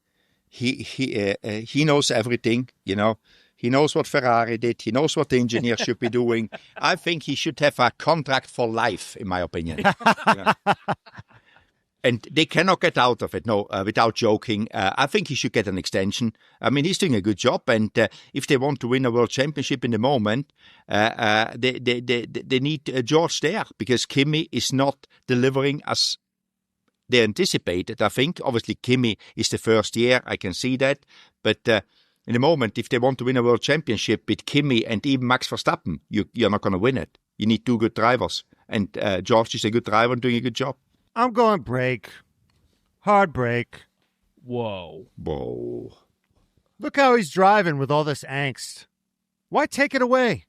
He knows everything, He knows what Ferrari did. He knows what the engineer should be doing. I think he should have a contract for life, in my opinion. And they cannot get out of it, without joking. I think he should get an extension. He's doing a good job. And if they want to win a world championship in the moment, they need George there because Kimi is not delivering as they anticipated, I think. Obviously, Kimi is the first year. I can see that. But in the moment, if they want to win a world championship with Kimi and even Max Verstappen, you're not going to win it. You need two good drivers. And George is a good driver and doing a good job.
I'm going break. Hard break.
Whoa.
Look how he's driving with all this angst. Why take it away?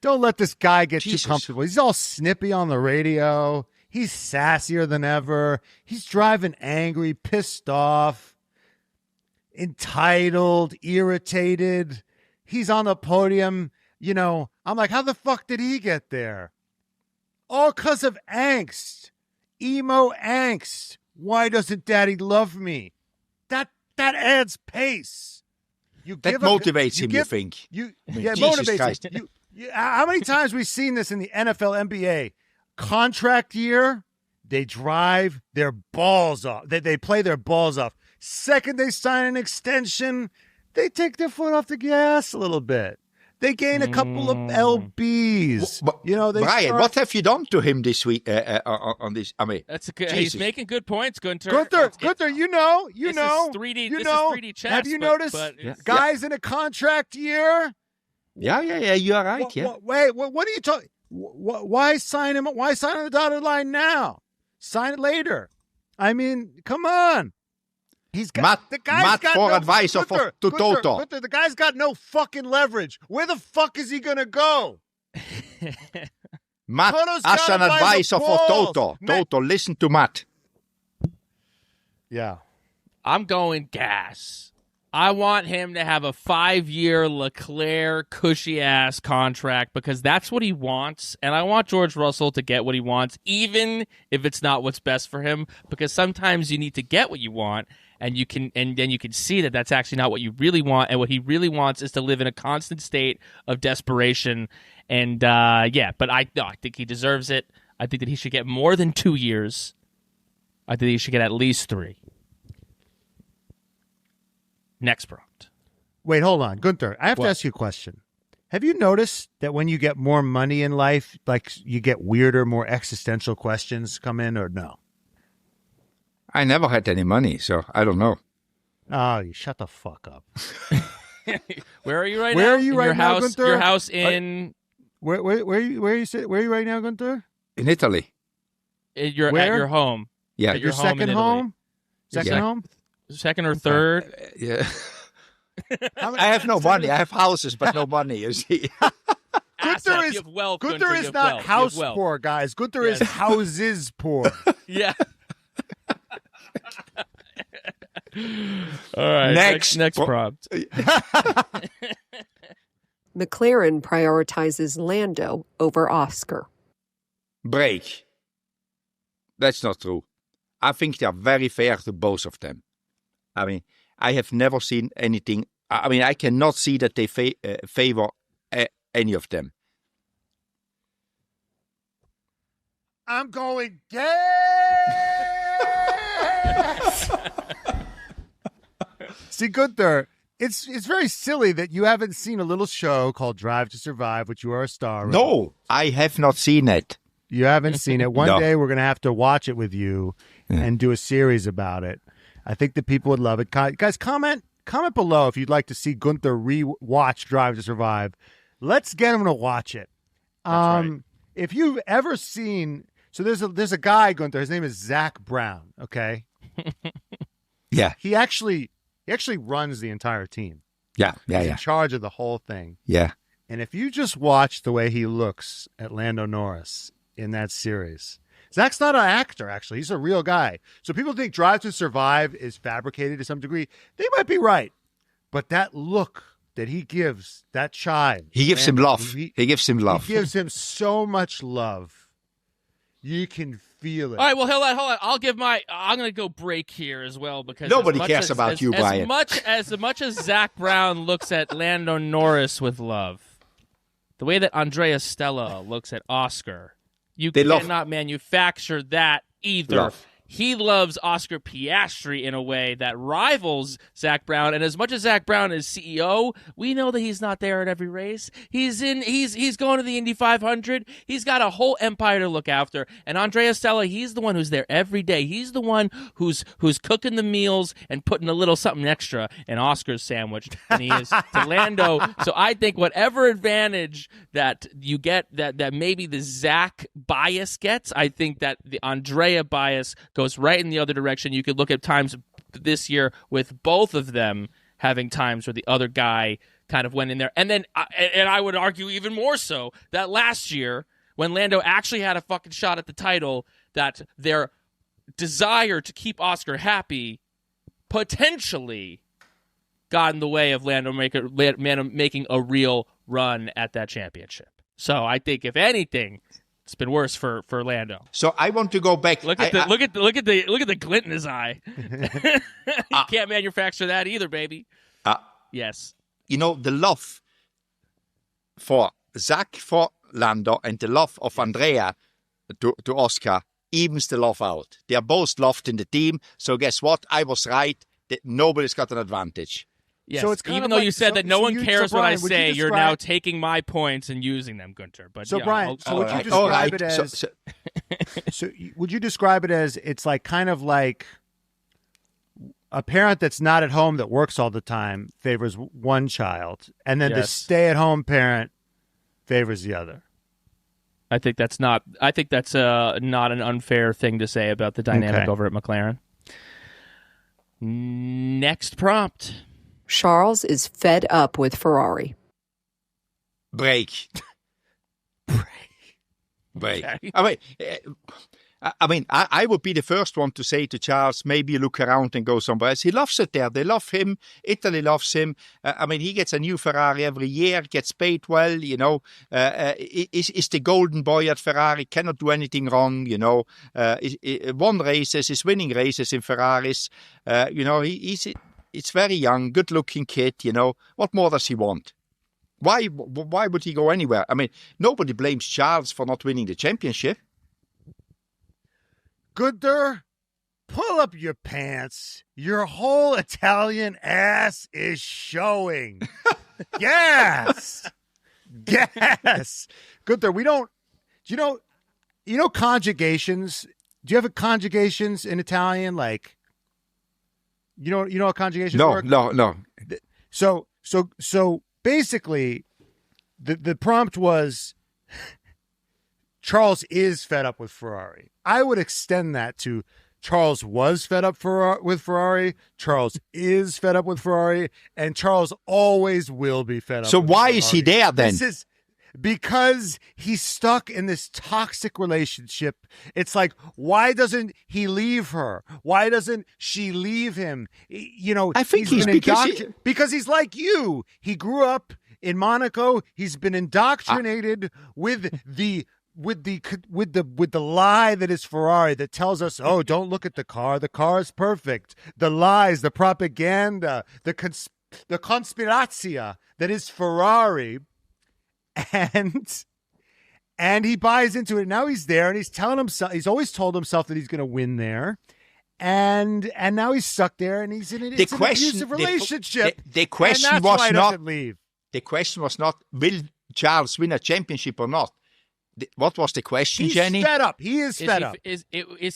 Don't let this guy get too comfortable. He's all snippy on the radio. He's sassier than ever. He's driving angry, pissed off, entitled, irritated. He's on the podium. I'm like, how the fuck did he get there? All because of angst. Emo angst. Why doesn't daddy love me? That adds pace.
That motivates him, you think?
It motivates him. How many times we've seen this in the NFL, NBA? Contract year, they drive their balls off. They play their balls off. Second they sign an extension, they take their foot off the gas a little bit. They gain a couple of LBs. They
Brian,
start...
what have you done to him this week on this? I mean,
that's a good.
Jesus.
He's making good points, Guenther.
Guenther, you know,
This is 3D chess.
Have you noticed guys in a contract year?
Yeah. You are right.
Wait, what are you talking? Why sign him? Why sign on the dotted line now? Sign it later. I mean, come on. He's got
Matt for advice to Toto.
The guy's got no fucking leverage. Where the fuck is he gonna go?
Matt as an advice for Toto. Toto, listen to Matt.
Yeah.
I'm going gas. I want him to have a 5-year Leclerc cushy-ass contract because that's what he wants, and I want George Russell to get what he wants, even if it's not what's best for him, because sometimes you need to get what you want, and then you can see that that's actually not what you really want, and what he really wants is to live in a constant state of desperation, and but I think he deserves it. I think that he should get more than 2 years. I think he should get at least 3. Next prompt.
Wait, hold on. Guenther, I have to ask you a question. Have you noticed that when you get more money in life, like you get weirder, more existential questions come in, or no?
I never had any money, so I don't know.
Oh, you shut the fuck up.
Where are you right now?
Where are you right now, Guenther?
Your house in...
Where are you right now, Guenther?
In Italy.
At your home.
Yeah.
At
your second home?
Second
home?
Second or third?
Yeah. I have no money. I have houses, but no money, you see.
Guenther is not house poor, guys. Guenther is houses poor.
Yeah. All right. Next prompt.
McLaren prioritizes Lando over Oscar.
Break. That's not true. I think they are very fair to both of them. I mean, I have never seen anything. I mean, I cannot see that they favor any of them.
I'm going gas. See, Guenther, it's very silly that you haven't seen a little show called Drive to Survive, which you are a star in.
No, I have not seen it.
You haven't seen it. One day we're going to have to watch it with you and do a series about it. I think that people would love it. Guys, comment below if you'd like to see Guenther re-watch Drive to Survive. Let's get him to watch it.
Right.
If you've ever seen, so there's a guy, Guenther. His name is Zach Brown. Okay.
Yeah.
He actually runs the entire team.
Yeah.
He's in charge of the whole thing.
Yeah.
And if you just watch the way he looks at Lando Norris in that series. Zach's not an actor, actually. He's a real guy. So people think Drive to Survive is fabricated to some degree. They might be right. But that look that he gives, that child.
He gives him love. He gives him love.
He gives him so much love. You can feel it.
All right, well, hold on. I'm going to go break here as well because
nobody cares about you, Brian.
As much as Zach Brown looks at Lando Norris with love, the way that Andrea Stella looks at Oscar, you cannot manufacture that either.
Love.
He loves Oscar Piastri in a way that rivals Zach Brown. And as much as Zach Brown is CEO, we know that he's not there at every race. He's going to the Indy 500. He's got a whole empire to look after. And Andrea Stella, he's the one who's there every day. He's the one who's cooking the meals and putting a little something extra in Oscar's sandwich than he is to Lando. So I think whatever advantage that you get, that maybe the Zach bias gets, I think that the Andrea bias goes right in the other direction. You could look at times this year with both of them having times where the other guy kind of went in there. And then, and I would argue even more so that last year when Lando actually had a fucking shot at the title, that their desire to keep Oscar happy potentially got in the way of Lando making a real run at that championship. So I think if anything, it's been worse for Lando.
So I want to go back.
Look at the glint in his eye. You can't manufacture that either, baby. Yes.
You know, the love for Zach, for Lando, and the love of Andrea to Oscar evens the love out. They are both loved in the team. So guess what? I was right. Nobody's got an advantage.
Yes.
So it's kind
even
of
though
like-
you said
so-
that no
so
one
you- so
cares what I
Brian, would you
say, you're
describe-
now taking my points and using them, Guenther. But
So
yeah,
Brian,
I'll-
so would you
All
describe
right.
it as? So would you describe it as it's like kind of like a parent that's not at home that works all the time favors one child, and then the
Yes.
stay-at-home parent favors the other.
I think that's not. I think that's not an unfair thing to say about the dynamic
Okay.
over at McLaren. Next prompt.
Charles is fed up with Ferrari.
Break. Break.
Okay.
I mean, I would be the first one to say to Charles, maybe you look around and go somewhere else. He loves it there. They love him. Italy loves him. I mean, he gets a new Ferrari every year, gets paid well, you know. Is the golden boy at Ferrari, cannot do anything wrong, you know. Won races, is winning races in Ferraris. You know, it's very young, good-looking kid, you know. What more does he want? Why would he go anywhere? I mean, nobody blames Charles for not winning the championship.
Guenther, pull up your pants. Your whole Italian ass is showing. Yes. Yes. Guenther, we don't. Do you know conjugations? Do you have conjugations in Italian? Like, you know how conjugations work?
No.
So basically, the prompt was Charles is fed up with Ferrari. I would extend that to Charles was fed up with Ferrari, Charles is fed up with Ferrari, and Charles always will be fed up.
So
with
why
Ferrari.
is he there then?
This is because he's stuck in this toxic relationship. It's like, why doesn't he leave her? Why doesn't she leave him? You know,
I think he's
been
because
because he's like you. He grew up in Monaco. He's been indoctrinated with the lie that is Ferrari, that tells us, oh, don't look at the car. The car is perfect. The lies, the propaganda, the conspirazia that is Ferrari. And he buys into it. Now he's there, and he's telling himself, he's always told himself that he's going to win there. And now he's stuck there, and he's in an abusive relationship.
The question
and that's
was
why he
not
doesn't leave.
The question was not, will Charles win a championship or not? What was the question,
He's
Jenny?
fed up. He is fed up.
Is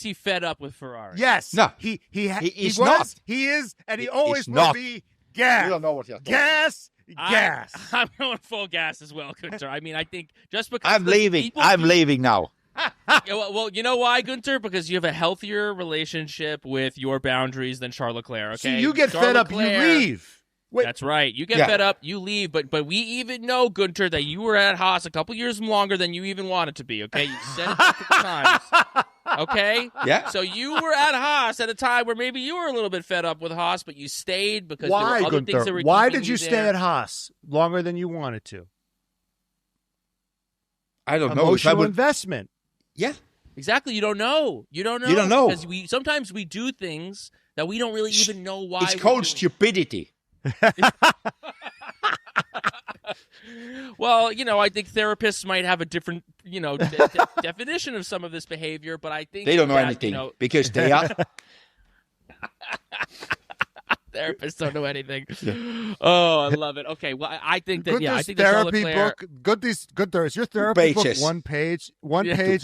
he fed up with Ferrari?
Yes.
No.
He
is
was,
not.
He is, and he
He
always
is
will
not.
be. Gas.
You don't know what you're talking
Gas. Gas.
I'm going full gas as well, Guenther. I mean, I think just because
I'm leaving. I'm leaving now.
Yeah, well, you know why, Guenther? Because you have a healthier relationship with your boundaries than Charles Leclerc. Okay,
See, you get
Charles
fed up, you
Leclerc-
leave. Wait.
That's right. You get
Yeah.
fed up, you leave. But we even know, Guenther, that you were at Haas a couple years longer than you even wanted to be. Okay, you said it multiple times. Okay.
Yeah.
So you were at Haas at a time where maybe you were a little bit fed up with Haas, but you stayed because
Why,
there were other things that
Guenther?
were
Why
keeping
did you
there.
stay at Haas longer than you wanted to?
I don't know. If I
Emotional
would,
investment.
yeah.
Exactly. You don't know. You don't
You don't know.
because sometimes we do things that we don't really even know why.
It's
we're
called
doing.
stupidity.
Well, I think therapists might have a different, definition of some of this behavior, but I think
They don't know
that,
anything because they are.
therapists don't know anything. Oh, I love it. Okay, well, I think that I
Gunther's
think that Charles
therapy
Leclerc,
book. Gunther, is your therapy book
pages.
one page,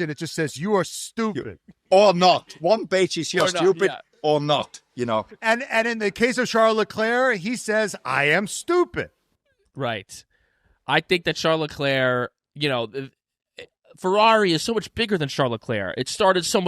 and it just says you are stupid.
Or not. One page is you're
Or not,
stupid
yeah.
or not,
And in the case of Charles Leclerc, he says, "I am stupid."
right? I think that Charles Leclerc, Ferrari is so much bigger than Charles Leclerc. It started so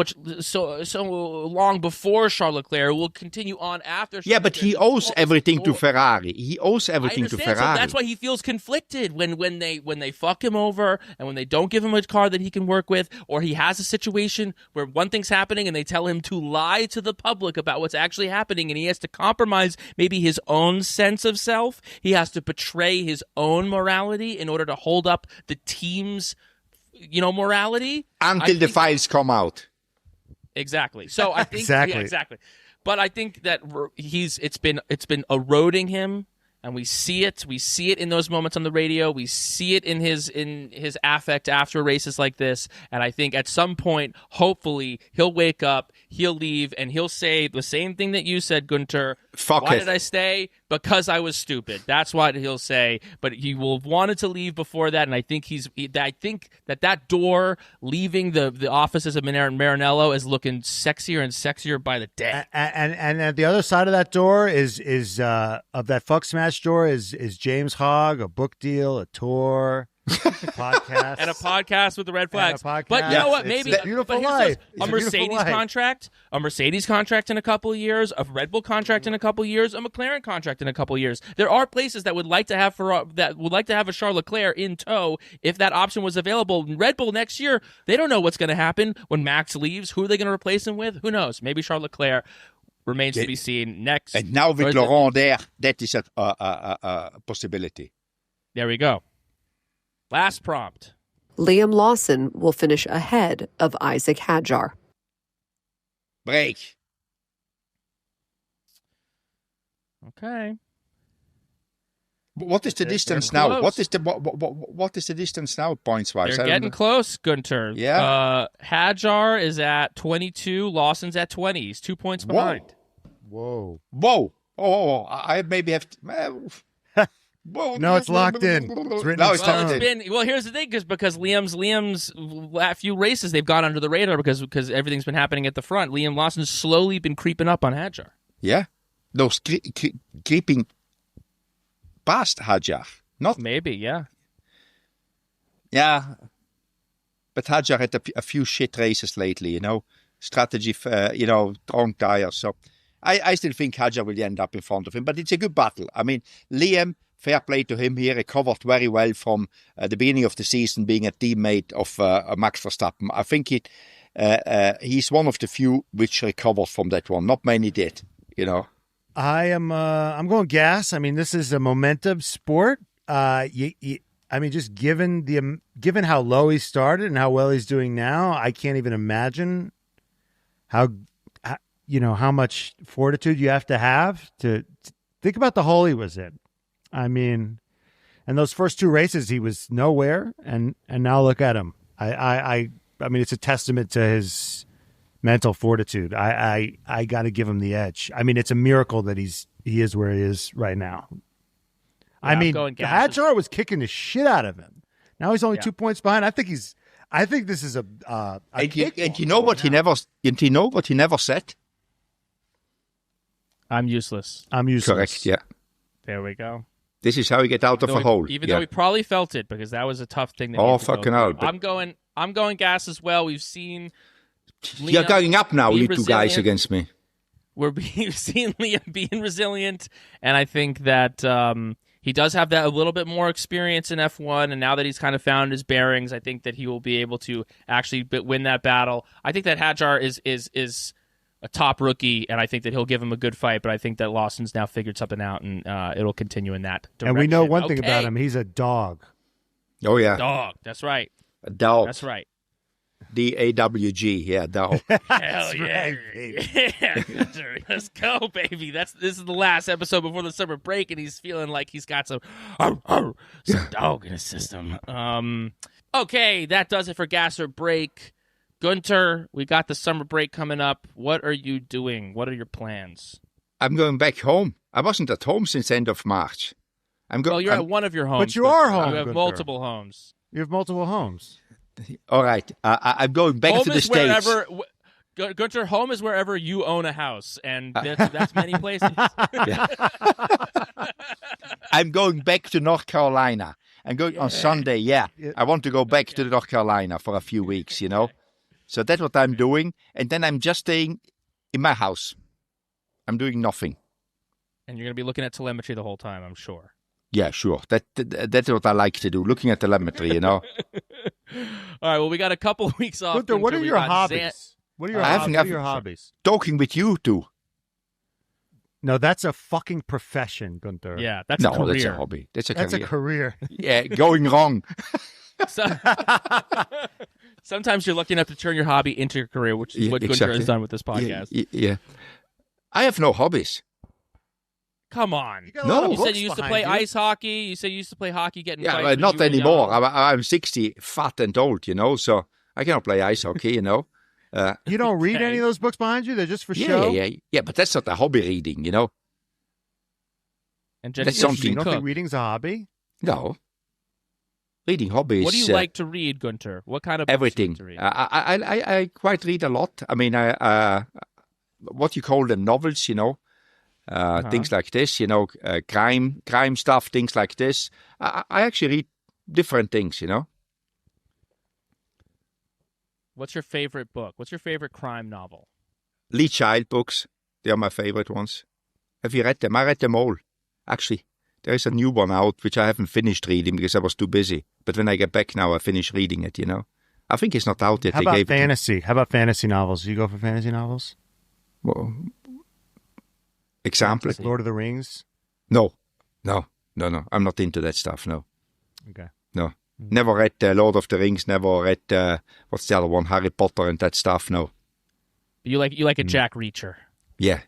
long before Charles Leclerc. It will continue on after.
Yeah,
Charles
but he
Leclerc.
owes everything to Ferrari. He owes
I
everything to
understand,
Ferrari.
so that's why he feels conflicted when they fuck him over and when they don't give him a car that he can work with, or he has a situation where one thing's happening and they tell him to lie to the public about what's actually happening, and he has to compromise maybe his own sense of self. He has to betray his own morality in order to hold up the team's morality
Until the files come out.
Exactly. So I think
Exactly.
Yeah, exactly. But I think that it's been eroding him, and we see it. We see it in those moments on the radio. We see it in his affect after races like this. And I think at some point, hopefully, he'll wake up, he'll leave, and he'll say the same thing that you said, Guenther.
Fuck
Why
it.
did I stay? because I was stupid. That's what he'll say. But he will have wanted to leave before that, and I think I think that door leaving the offices of Maranello is looking sexier and sexier by the day.
And at the other side of that door is of that fuck smash door is James Hogg, a book deal, a tour, a podcast,
and a podcast with the red flags.
But
you know what? Maybe
a beautiful life.
A Mercedes contract, in a couple of years, a Red Bull contract in a couple of years, a McLaren contract in a couple of years. There are places that would like to have a Charles Leclerc in tow if that option was available. Red Bull next year, they don't know what's going to happen when Max leaves. Who are they going to replace him with? Who knows? Maybe Charles Leclerc remains to be seen next.
And now with Laurent there, that is a possibility.
There we go. Last prompt.
Liam Lawson will finish ahead of Isaac Hadjar.
Break.
Okay.
What is the distance now? What is the distance now, points wise?
They're getting close, Guenther.
Yeah.
Hadjar is at 22. Lawson's at 20. He's 2 points behind.
Whoa.
Oh, I maybe have to... Whoa.
No, it's locked in. It's written in stone.
Well, here's the thing, because Liam's last few races they've gone under the radar because everything's been happening at the front. Liam Lawson's slowly been creeping up on Hadjar.
Yeah, no, creeping past Hadjar. Not
maybe, yeah.
Yeah, but Hadjar had a few shit races lately. Strategy, wrong tires. So I still think Hadjar will end up in front of him, but it's a good battle. I mean, Liam. Fair play to him here. He recovered very well from the beginning of the season, being a teammate of Max Verstappen. I think he's one of the few which recovered from that one. Not many did,
I'm going gas. I mean, this is a momentum sport. Just given how low he started and how well he's doing now, I can't even imagine how much fortitude you have to think about the hole he was in. I mean, and those first two races, he was nowhere, and now look at him. I mean, it's a testament to his mental fortitude. I got to give him the edge. I mean, it's a miracle that he is where he is right now. Yeah, I mean, Hadjar was kicking the shit out of him. Now he's only 2 points behind. I think this is a
and you know what he never said?
I'm useless.
Correct. Yeah.
There we go.
This is how you get out of a hole.
Even though he probably felt it, because that was a tough thing.
Fucking hell!
I'm going gas as well. We've seen.
You're going up now, you two guys against me.
We've seen Liam being resilient, and I think that he does have that a little bit more experience in F1. And now that he's kind of found his bearings, I think that he will be able to actually win that battle. I think that Hadjar is a top rookie, and I think that he'll give him a good fight, but I think that Lawson's now figured something out, and it'll continue in that direction.
And we know one thing about him. He's a dog.
Oh, yeah.
Dog. That's right.
A dog.
That's right.
DAWG. Yeah, dog.
Hell yeah. Right, baby. Yeah. Let's go, baby. This is the last episode before the summer break, and he's feeling like he's got some dog in his system. Okay, that does it for Gas or Break. Guenther, we got the summer break coming up. What are you doing? What are your plans?
I'm going back home. I wasn't at home since end of March.
Well, you're at one of your homes.
But you are home.
You have multiple homes.
You have multiple homes.
All right. I'm going back to the States.
Guenther, home is wherever you own a house, and that's many places.
I'm going back to North Carolina. I'm going on Sunday, yeah. I want to go back to North Carolina for a few weeks, So that's what I'm doing. And then I'm just staying in my house. I'm doing nothing.
And you're going to be looking at telemetry the whole time, I'm sure.
Yeah, sure. That's what I like to do, looking at telemetry,
All right, well, we got a couple of weeks off.
Guenther, what are your hobbies? What are your hobbies?
Talking with you two.
No, that's a fucking profession, Guenther.
Yeah, that's a career.
That's a hobby. That's a career. Yeah, going wrong.
Sometimes you're lucky enough to turn your hobby into your career, which is what Guenther has done with this podcast.
Yeah. I have no hobbies.
Come on.
You
said you used to play ice hockey. You said you used to play hockey, getting fights.
Yeah, not anymore. I'm 60, fat and old, so I cannot play ice hockey, You
don't read any of those books behind you? They're just for show?
Yeah, but that's not a hobby reading,
And
That's
Jenny
something.
You don't think
cook.
reading's a hobby?
No. Reading hobbies.
What do you like to read, Guenther? What kind of books
Everything.
do you like to read?
I quite read a lot. I mean, what you call them, novels, things like this, crime stuff, things like this. I actually read different things,
What's your favorite book? What's your favorite crime novel?
Lee Child books, they are my favorite ones. Have you read them? I read them all, actually. There is a new one out, which I haven't finished reading because I was too busy. But when I get back now, I finish reading it, I think it's not out yet.
How about fantasy? How about fantasy novels? Do you go for fantasy novels?
Well, example?
Like Lord of the Rings?
No. I'm not into that stuff, no.
Okay.
No. Never read Lord of the Rings, never read, what's the other one, Harry Potter and that stuff, no.
You like a Jack Reacher.
Yeah.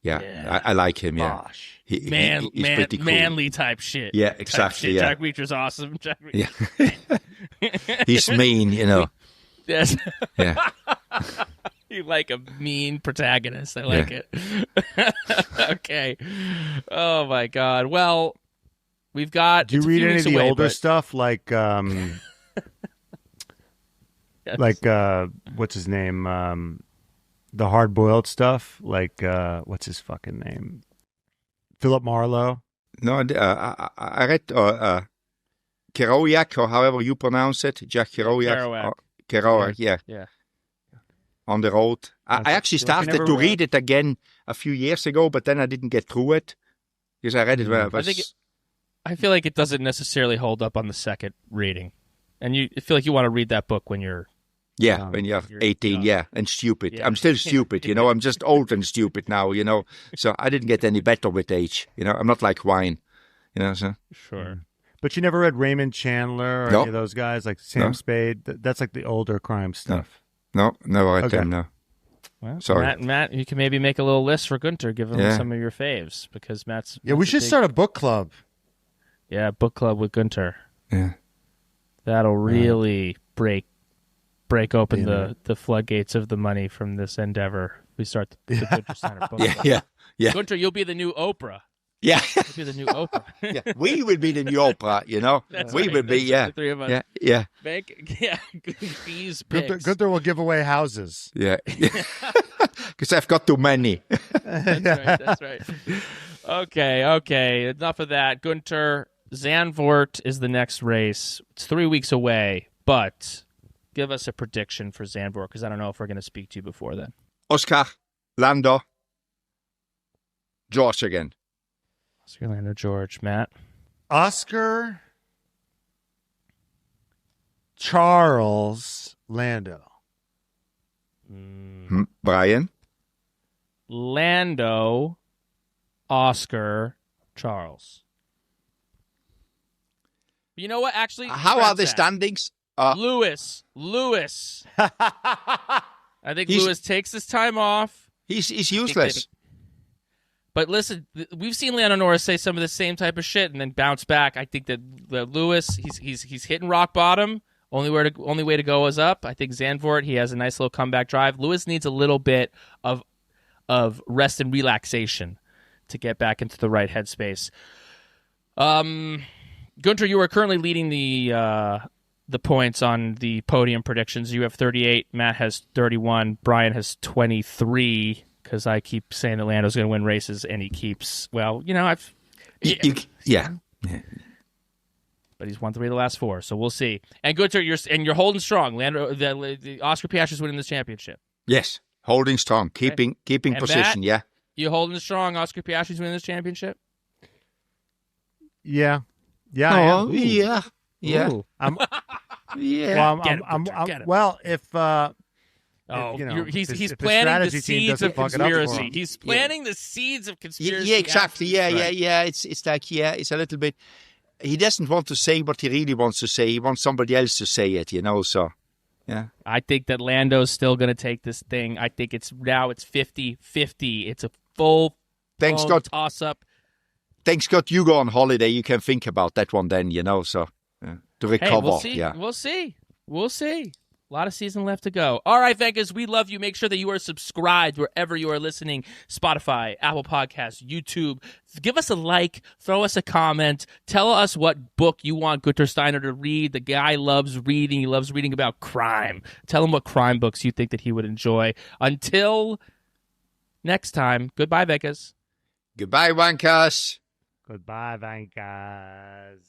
I like him, yeah.
Gosh.
He's pretty cool.
Manly type shit.
Yeah, exactly, yeah.
Jack Reacher's awesome. Jack Reacher.
Yeah. He's mean,
Yes.
Yeah.
You like a mean protagonist. I like it. Okay. Oh, my God. Well, we've got...
Do you read any of the older stuff, like...
Yes.
Like, what's his name? The hard-boiled stuff? Like, what's his fucking name? Philip Marlowe?
No, I read Kerouac, or however you pronounce it. Jack Kerouac. Kerouac, yeah. On the road. I actually started to read it again a few years ago, but then I didn't get through it. Because I read it when I was...
I feel like it doesn't necessarily hold up on the second reading. And I feel like you want to read that book when you're...
Yeah, when you're 18, and stupid.
Yeah.
I'm still stupid, I'm just old and stupid now, So I didn't get any better with age, I'm not like wine, so.
Sure.
But you never read Raymond Chandler or any of those guys, like Sam Spade? That's like the older crime stuff.
No, never read them, no.
Well,
sorry.
Matt, you can maybe make a little list for Guenther, give him some of your faves, because Matt's...
Yeah, we should start a book club.
Yeah, book club with Guenther.
Yeah.
That'll really break open the floodgates of the money from this endeavor. We start the Guenther Steiner book club.
Yeah.
Guenther, you'll be the new Oprah.
Yeah.
You'll be the new Oprah.
Yeah. We will be the new Oprah,
That's
we
right.
will be,
The three of us.
Yeah.
These picks.
Guenther will give away houses.
Yeah. Because I've got too many.
That's right. Okay. Enough of that. Guenther, Zandvoort is the next race. It's 3 weeks away, but give us a prediction for Zandvoort, because I don't know if we're going to speak to you before then.
Oscar, Lando, George again.
Oscar, Lando, George. Matt?
Oscar, Charles, Lando.
Brian?
Lando, Oscar, Charles. You know what? Actually,
How are the standings?
Lewis. I think Lewis takes his time off.
He's useless.
But listen, we've seen Lando Norris say some of the same type of shit and then bounce back. I think that Lewis, he's hitting rock bottom. Only way to go is up. I think Zandvoort, he has a nice little comeback drive. Lewis needs a little bit of rest and relaxation to get back into the right headspace. Guenther, you are currently leading the points on the podium predictions. You have 38. Matt has 31. Brian has 23. Because I keep saying that Lando's going to win races, and he keeps. Well,
Yeah.
But he's won 3 of the last 4, so we'll see. And Guenther, you're holding strong. Lando, the Oscar Piastri's winning this championship.
Yes, holding strong, keeping
And
position.
Matt, you holding strong. Oscar Piastri's winning this championship.
Yeah. Yeah.
Oh, yeah.
Ooh.
Yeah.
Well, if
He's
if the
planting the
strategy team
seeds
doesn't
of
fuck it up for
conspiracy.
him.
He's planting the seeds of conspiracy.
Yeah, exactly. Yeah. It's like, it's a little bit. He doesn't want to say what he really wants to say. He wants somebody else to say it, so, yeah.
I think that Lando's still going to take this thing. I think it's 50-50. It's a full toss-up.
Thanks God you go on holiday. You can think about that one then, so, to recover.
Hey, we'll see. We'll see. A lot of season left to go. All right, Vankahs, we love you. Make sure that you are subscribed wherever you are listening. Spotify, Apple Podcasts, YouTube. Give us a like. Throw us a comment. Tell us what book you want Guenther Steiner to read. The guy loves reading. He loves reading about crime. Tell him what crime books you think that he would enjoy. Until next time, goodbye, Vankahs.
Goodbye, Wankers.
Goodbye, Vankahs.